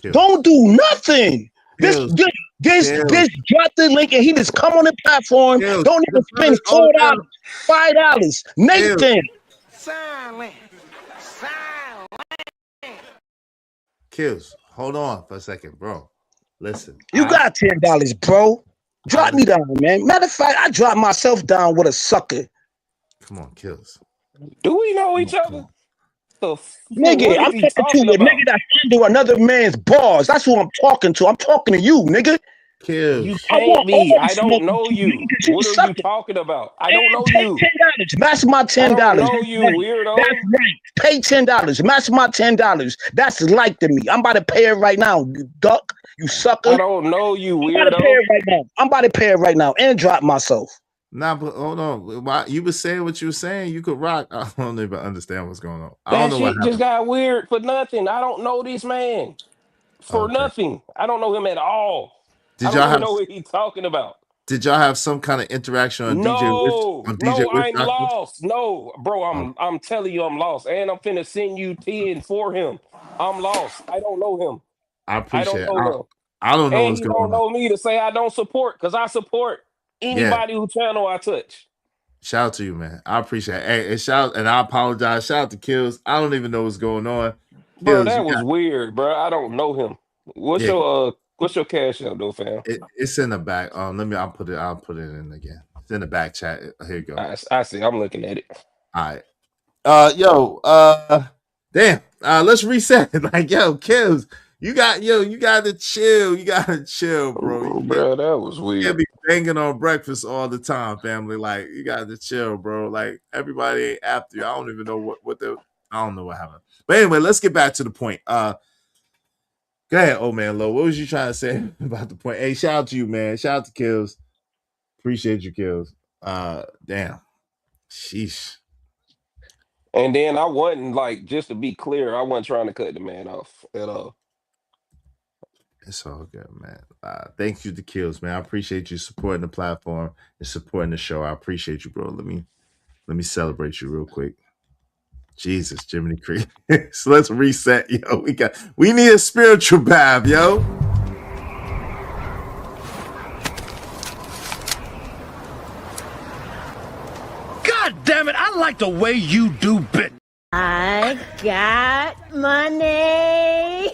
Kills. Don't do nothing. This Kills. drop the link and he just come on the platform. Kills. Don't The even spend fellas on the $4, panel. $5. Kills. Nathan, Silent. Kills. Hold on for a second, bro. Listen. you got $10, bro. Drop me down, man. Matter of fact, I dropped myself down with a sucker. Come on, Kills. Do we know each other? Nigga, What I'm is he talking to talking a nigga about? that's under another man's bars. That's who I'm talking to. I'm talking to you, nigga. You Kills. I can't want be. all the I smoke don't with know you, nigga, you. because you What are you sucking. talking about? I don't And know take you. $10. Match my I $10. don't That's know you, right. That's weirdo. right. Pay $10. Match my $10. That's like to me. I'm about to pay it right now, you duck, you sucker. I I'm don't know you, about to pay weirdo. it right now. I'm about to pay it right now and drop myself. Nah, but hold on. Why you was saying what you were saying? You could rock. I don't even understand what's going on. I don't That know what shit just happened. got weird for nothing. I don't know this man for Okay. nothing. I don't know him at all. I Did don't y'all even have know what he's talking about. some kind of interaction on No, DJ no, Witch I'm Doctor? lost. No, bro, I'm telling you, I'm lost. And I'm finna send you 10 for him. I'm lost. I don't know him. I I appreciate don't it. know him. I don't know And what's he going don't on. know me to say I don't support, because I support anybody who channel I touch. Shout out to you, man. I appreciate it. Hey, and I apologize. Shout out to Kills. I don't even know what's going on. Bro, Kills, that was weird, bro. I don't know him. What's your cash out though, fam? It's in the back. I'll put it in again. It's in the back chat. Here you go. I see. I'm looking at it. All right. Damn. Let's reset. Like, yo, Kills, you got to chill. You gotta chill, bro. Bro, that was You weird. can't be banging on breakfast all the time, family. Like, you got to chill, bro. Like, everybody ain't after you. I don't even know I don't know what happened. But anyway, let's get back to the point. Go ahead, old man Low. What was you trying to say about the point? Hey, shout out to you, man. Shout out to Kills. Appreciate you, Kills. Damn. Sheesh. And then I wasn't, like, just to be clear, I wasn't trying to cut the man off at all. It's all good, man. Thank you to Kills, man. I appreciate you supporting the platform and supporting the show. I appreciate you, bro. Let me celebrate you real quick. Jesus, Jiminy Creek. So let's reset, yo. We need a spiritual bath, yo. God damn it, I like the way you do bit. I got money.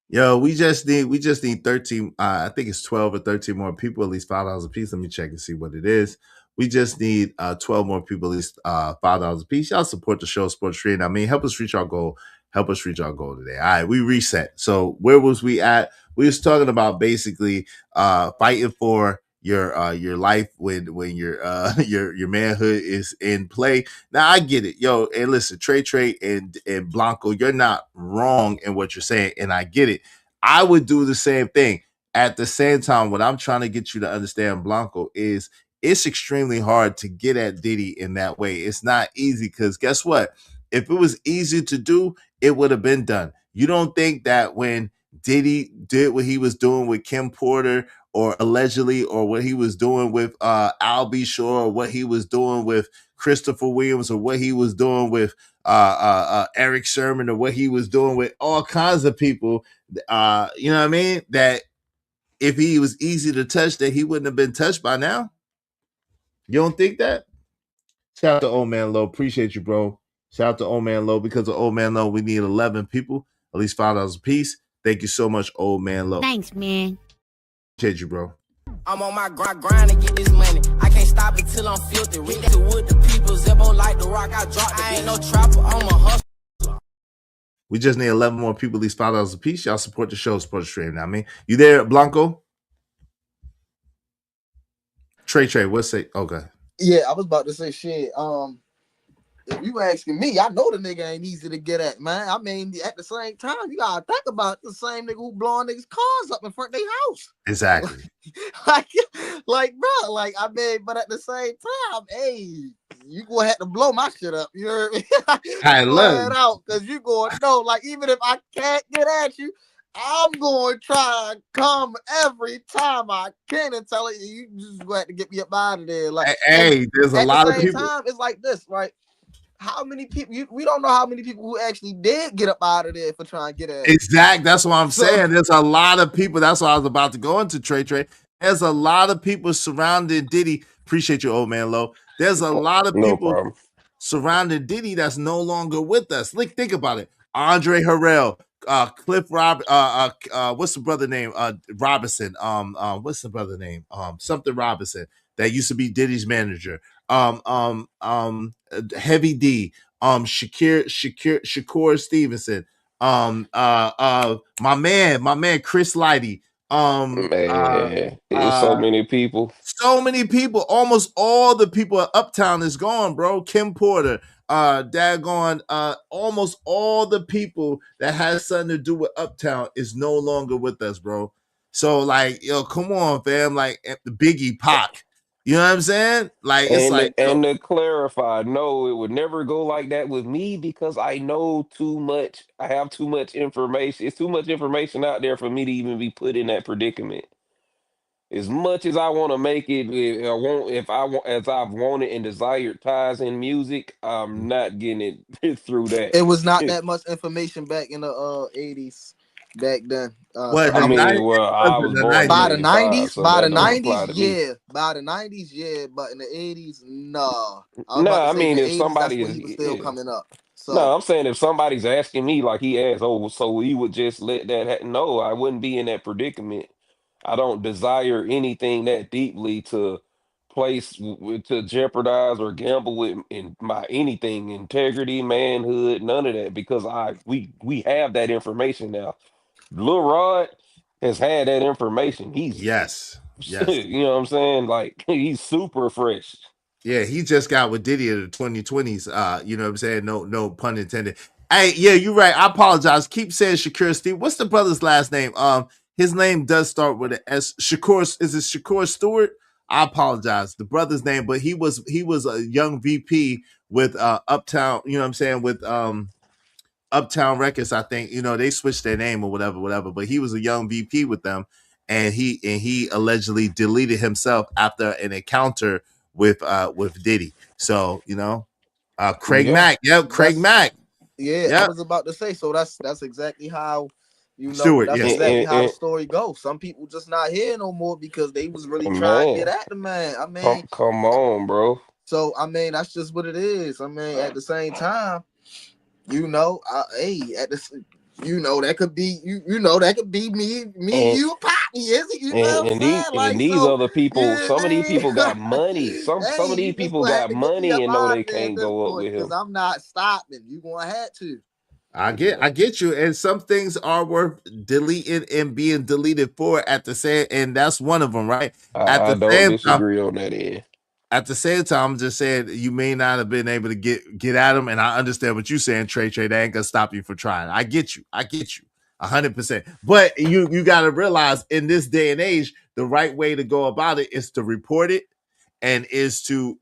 Yo, we just need 13. I think it's 12 or 13 more people, at least $5 a piece. Let me check and see what it is. We just need 12 more people, at least $5 a piece. Y'all support the show, Sports Street. I mean, help us reach our goal. Help us reach our goal today. All right, we reset. So where was we at? We was talking about basically fighting for your life when your manhood is in play. Now I get it, yo. And listen, Trey and Blanco, you're not wrong in what you're saying, and I get it. I would do the same thing. At the same time, what I'm trying to get you to understand, Blanco, is it's extremely hard to get at Diddy in that way. It's not easy because guess what? If it was easy to do, it would have been done. You don't think that when Diddy did what he was doing with Kim Porter, or allegedly, or what he was doing with Al B. Shore, or what he was doing with Christopher Williams, or what he was doing with Eric Sherman, or what he was doing with all kinds of people, you know what I mean? That if he was easy to touch, that he wouldn't have been touched by now. You don't think that? Shout out to Old Man Low. Appreciate you, bro. Shout out to Old Man Low. Because of Old Man Low, we need 11 people, at least $5 a piece. Thank you so much, Old Man Low. Thanks, man. Appreciate you, bro. I'm on my grind to get this money. I can't stop it till I'm filthy. Read that with the people. Zebo like the rock. I dropped it. I ain't no trapper. I'm a hustler. We just need 11 more people, at least $5 a piece. Y'all support the show, support the stream. Now, I mean, you there, Blanco? Trey, what's say? Okay. Yeah, I was about to say shit. If you asking me, I know the nigga ain't easy to get at, man. I mean, at the same time, you gotta think about the same nigga who blowing niggas cars up in front of their house. Exactly. like, bro, like, I mean, but at the same time, hey, you gonna have to blow my shit up. You heard me? I love it out, because you going, no, like, even if I can't get at you, I'm going to try and come every time I can and tell you just going to have to get me up out of there. Like, hey, there's a lot of people. Time, it's like this, right? How many people? We don't know how many people who actually did get up out of there for trying to get at. Exactly. That's what I'm saying. There's a lot of people. That's what I was about to go into, Trey. There's a lot of people surrounding Diddy. Appreciate you, Old Man Low. There's a lot of people surrounding Diddy that's no longer with us. Like, think about it. Andre Harrell, Cliff what's the brother name? Robinson. What's the brother name? Something Robinson that used to be Diddy's manager. Heavy D, Shakur Stevenson, my man Chris Lighty, Man, it's so many people. So many people. Almost all the people at Uptown is gone, bro. Kim Porter, daggone, almost all the people that has something to do with Uptown is no longer with us, bro. So like, yo, come on, fam. Like the Biggie Pac. You know what I'm saying? Like it's And like, yo, and to clarify, no, it would never go like that with me because I know too much. I have too much information. It's too much information out there for me to even be put in that predicament. As much as I want to make it, if I want, as I've wanted and desired ties in music, I'm not getting it through that. It was not that much information back in the 80s back then. what I the Around 90s? mean, well, I was The born in 90s. by the '85, 90s, so that don't apply to me. yeah. By the 90s, yeah, but in the 80s, nah. I was No, about to I say in mean, the if 80s, that's somebody when is, he was still yeah. coming up. So No, I'm saying if somebody's asking me like he asked, oh, so we would just let that happen. No, I wouldn't be in that predicament. I don't desire anything that deeply to to jeopardize or gamble with in my anything, integrity, manhood, none of that, because we have that information now. Lil Rod has had that information. He's Yes. Yes. you know what I'm saying? Like he's super fresh. Yeah, he just got with Diddy in the 2020s. You know what I'm saying? No pun intended. Hey, yeah, you're right. I apologize. Keep saying Shakur Steve. What's the brother's last name? His name does start with an S. Shakur, is it Shakur Stewart? I apologize. The brother's name, but he was a young VP with Uptown, you know what I'm saying, with Uptown Records, I think. You know, they switched their name or whatever, but he was a young VP with them, and he allegedly deleted himself after an encounter with Diddy. So, you know, Craig Yeah. Mack. Yep, Craig that's Mack. yeah. I Yep. was about to say. So that's exactly how Stewart, that's yeah. exactly how the And, story goes. Some people just not here no more because they was really trying to get man, at the man. I come mean, come on, bro. so I mean that's just what it is. I mean, at the same time, hey, at this, that could be that could be me, And you, Pop, Izzy. You know what I'm and saying? Like these so, other people, yeah, some of these man. people got money. Some Hey, of these you just people gonna have got to get me money up and know out they of there at can't this go up point with because him. I'm not stopping. You gonna have to. I get you. And some things are worth deleting and being deleted for at the same, and that's one of them, right? At I the don't same time, disagree on that end. at the same time, I'm just saying you may not have been able to get at them, and I understand what you're saying, Trey. That ain't gonna stop you from trying. I get you, 100%. But you got to realize in this day and age, the right way to go about it is to report it, and is to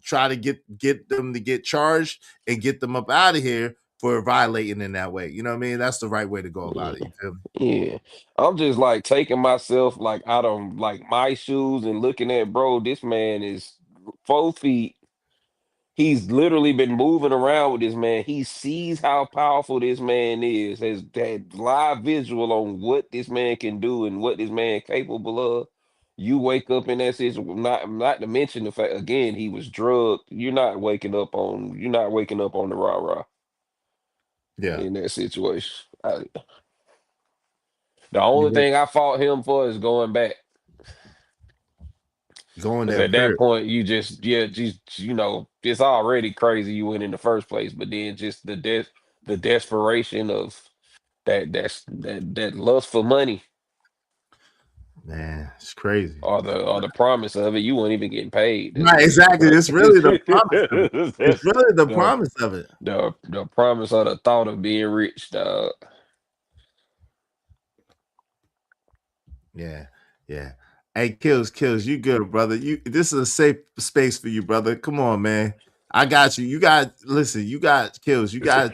try to get them to get charged and get them up out of here for violating in that way. You know what I mean? That's the right way to go about it. You feel me? Yeah. I'm just like taking myself like out of like my shoes and looking at, bro, this man is 4 feet. He's literally been moving around with this man. He sees how powerful this man is. Has that live visual on what this man can do and what this man capable of. You wake up in that situation. Not to mention the fact again he was drugged. You're not waking up on. You're not waking up on the rah rah Yeah, in that situation. The only you thing I fought him for is going back. going Because there. at that Period. point, it's already crazy you went in the first place. But then just the desperation of that lust for money, Man, it's crazy. or the promise of it, you weren't even getting paid. That's Right, what it exactly. was. It's really the promise of it. It's That's really the the promise of it. the promise or the thought of being rich, dog. Yeah, yeah. Hey, kills, you good, brother. This is a safe space for you, brother. Come on, man. I got you. You got listen. You got kills. You gotta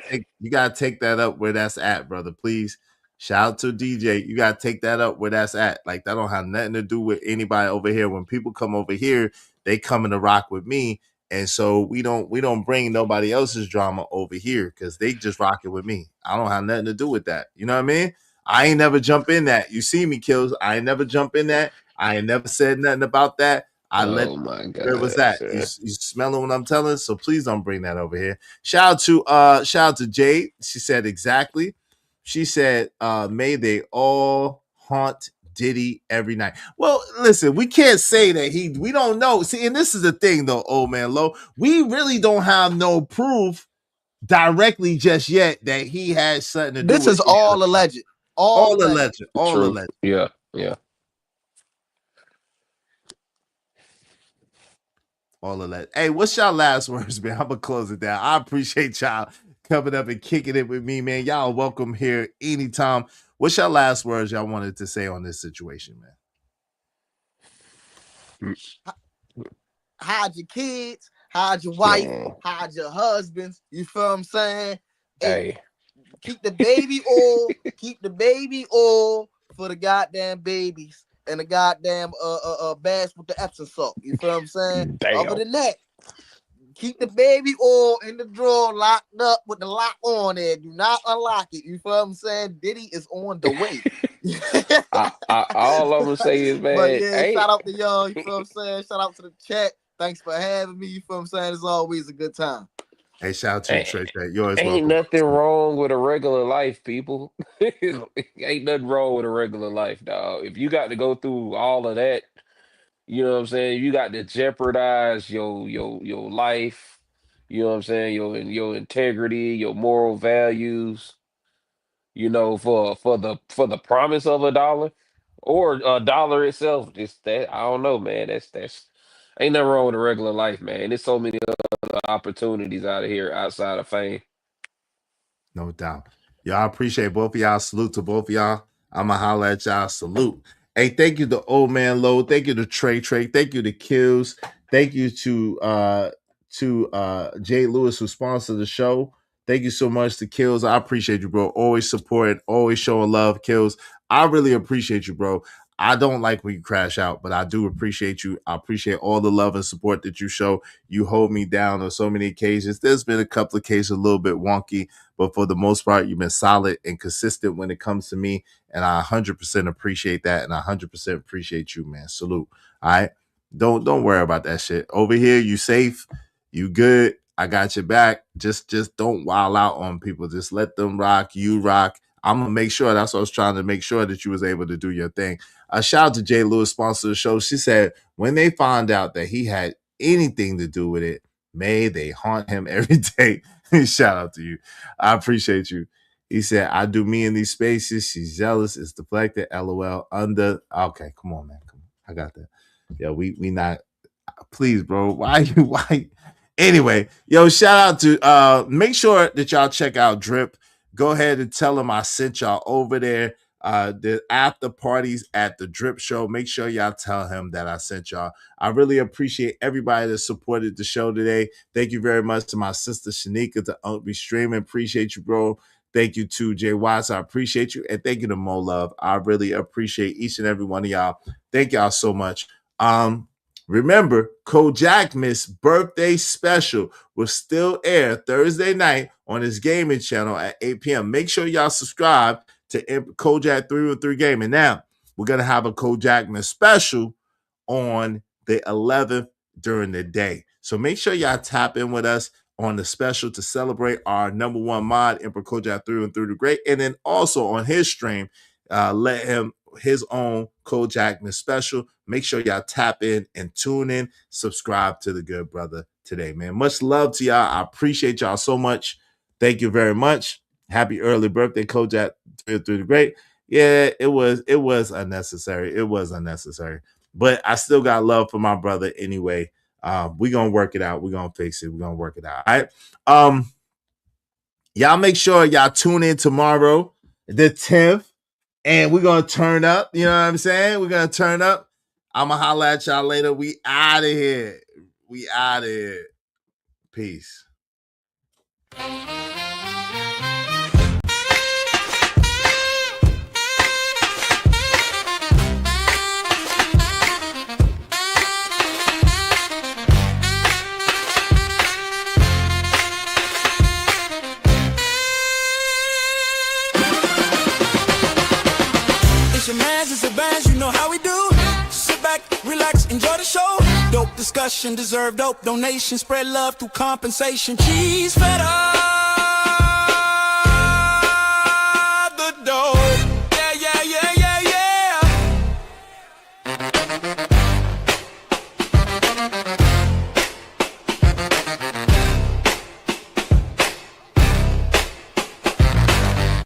take that up where that's at, brother. Please. Shout out to DJ. You gotta take that up where that's at. Like that don't have nothing to do with anybody over here. When people come over here, they coming to rock with me, and so we don't bring nobody else's drama over here because they just rocking with me. I don't have nothing to do with that. You know what I mean? I ain't never jump in that. You see me, kills. I ain't never jump in that. I ain't never said nothing about that. I let Oh my where was God, that? You sir. smelling what I'm telling? So please don't bring that over here. Shout out to Jade. She said exactly. She said, may they all haunt Diddy every night. Well, listen, we can't say that we don't know. See, and this is the thing though, old man Low. We really don't have no proof directly just yet that he had something to do This with is any of all it. alleged. All All alleged. alleged. All True. alleged. Yeah. Yeah. All of that. Hey, what's y'all last words, man? I'm gonna close it down. I appreciate y'all coming up and kicking it with me, man. Y'all welcome here anytime. What's y'all last words y'all wanted to say on this situation, man? Hide your kids, hide your wife, hide your husbands. You feel what I'm saying? Hey. Keep the baby oil, keep the baby oil for the goddamn babies and the goddamn bags with the Epsom salt. You feel what I'm saying? Damn. Other than that, keep the baby oil in the drawer locked up with the lock on there. Do not unlock it. You feel what I'm saying? Diddy is on the way. All I'm gonna say is, man, but yeah, shout out to y'all. You feel what I'm saying? Shout out to the chat. Thanks for having me. You feel what I'm saying? It's always a good time. Hey, shout out to you, Trey. Yours ain't welcome. nothing wrong with a regular life, people. Ain't nothing wrong with a regular life, dog. If you got to go through all of that, you know what I'm saying? You got to jeopardize your life, you know what I'm saying? Your integrity, your moral values, you know, for the promise of a dollar or a dollar itself. Just that, I don't know, man. That's ain't nothing wrong with a regular life, man. There's so many other opportunities out of here outside of fame. No doubt. Y'all appreciate both of y'all. Salute to both of y'all. I'ma holla at y'all. Salute. Hey, thank you to Old Man Low. Thank you to Trey. Thank you to Kills. Thank you to Jay Lewis, who sponsored the show. Thank you so much to Kills. I appreciate you, bro. Always supporting, always showing love, Kills. I really appreciate you, bro. I don't like when you crash out, but I do appreciate you. I appreciate all the love and support that you show. You hold me down on so many occasions. There's been a couple of cases a little bit wonky, but for the most part, you've been solid and consistent when it comes to me. And I 100% appreciate that. And I 100% appreciate you, man. Salute. All right. Don't worry about that shit. Over here, you safe. You good. I got your back. Just don't wild out on people. Just let them rock. You rock. I'm gonna make sure. That's what I was trying to make sure that you was able to do your thing. Shout out to Jay Lewis, sponsor of the show. She said when they found out that he had anything to do with it, may they haunt him every day. Shout out to you. I appreciate you. He said, I do me in these spaces. She's jealous. It's deflected. LOL. Okay, come on, man. Come on. I got that. Yeah, we not. Please, bro. Why? Anyway, yo, shout out to make sure that y'all check out Drip. Go ahead and tell them I sent y'all over there. The after parties at the Drip Show. Make sure y'all tell him that I sent y'all. I really appreciate everybody that supported the show today. Thank you very much to my sister Shanika, to Uncle Be Streaming. Appreciate you, bro. Thank you to Jay Watts. I appreciate you. And thank you to Mo Love. I really appreciate each and every one of y'all. Thank y'all so much. Remember, Kojak Miss birthday special will still air Thursday night on his gaming channel at 8 p.m. Make sure y'all subscribe to Kojak 313 Gaming. Now, we're going to have a Kojak Miss special on the 11th during the day. So make sure y'all tap in with us on the special to celebrate our number one mod, Emperor Kojak 313 the Great. And then also on his stream, let him his own Kojak Miss special. Make sure y'all tap in and tune in. Subscribe to the good brother today, man. Much love to y'all. I appreciate y'all so much. Thank you very much. Happy early birthday, Kojak 313 the Great. Yeah, it was unnecessary. It was unnecessary. But I still got love for my brother anyway. We're gonna work it out. We're gonna fix it. We're gonna work it out. All right. Y'all make sure y'all tune in tomorrow, the 10th, and we're gonna turn up. You know what I'm saying? We're gonna turn up. I'ma holla at y'all later. We out of here. We out of here. Peace. Your mans, it's a bands, you know how we do. Sit back, relax, enjoy the show. Dope discussion, deserve dope donation. Spread love through compensation. Cheese fed up the dope. Yeah.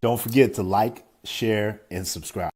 Don't forget to like, share, and subscribe.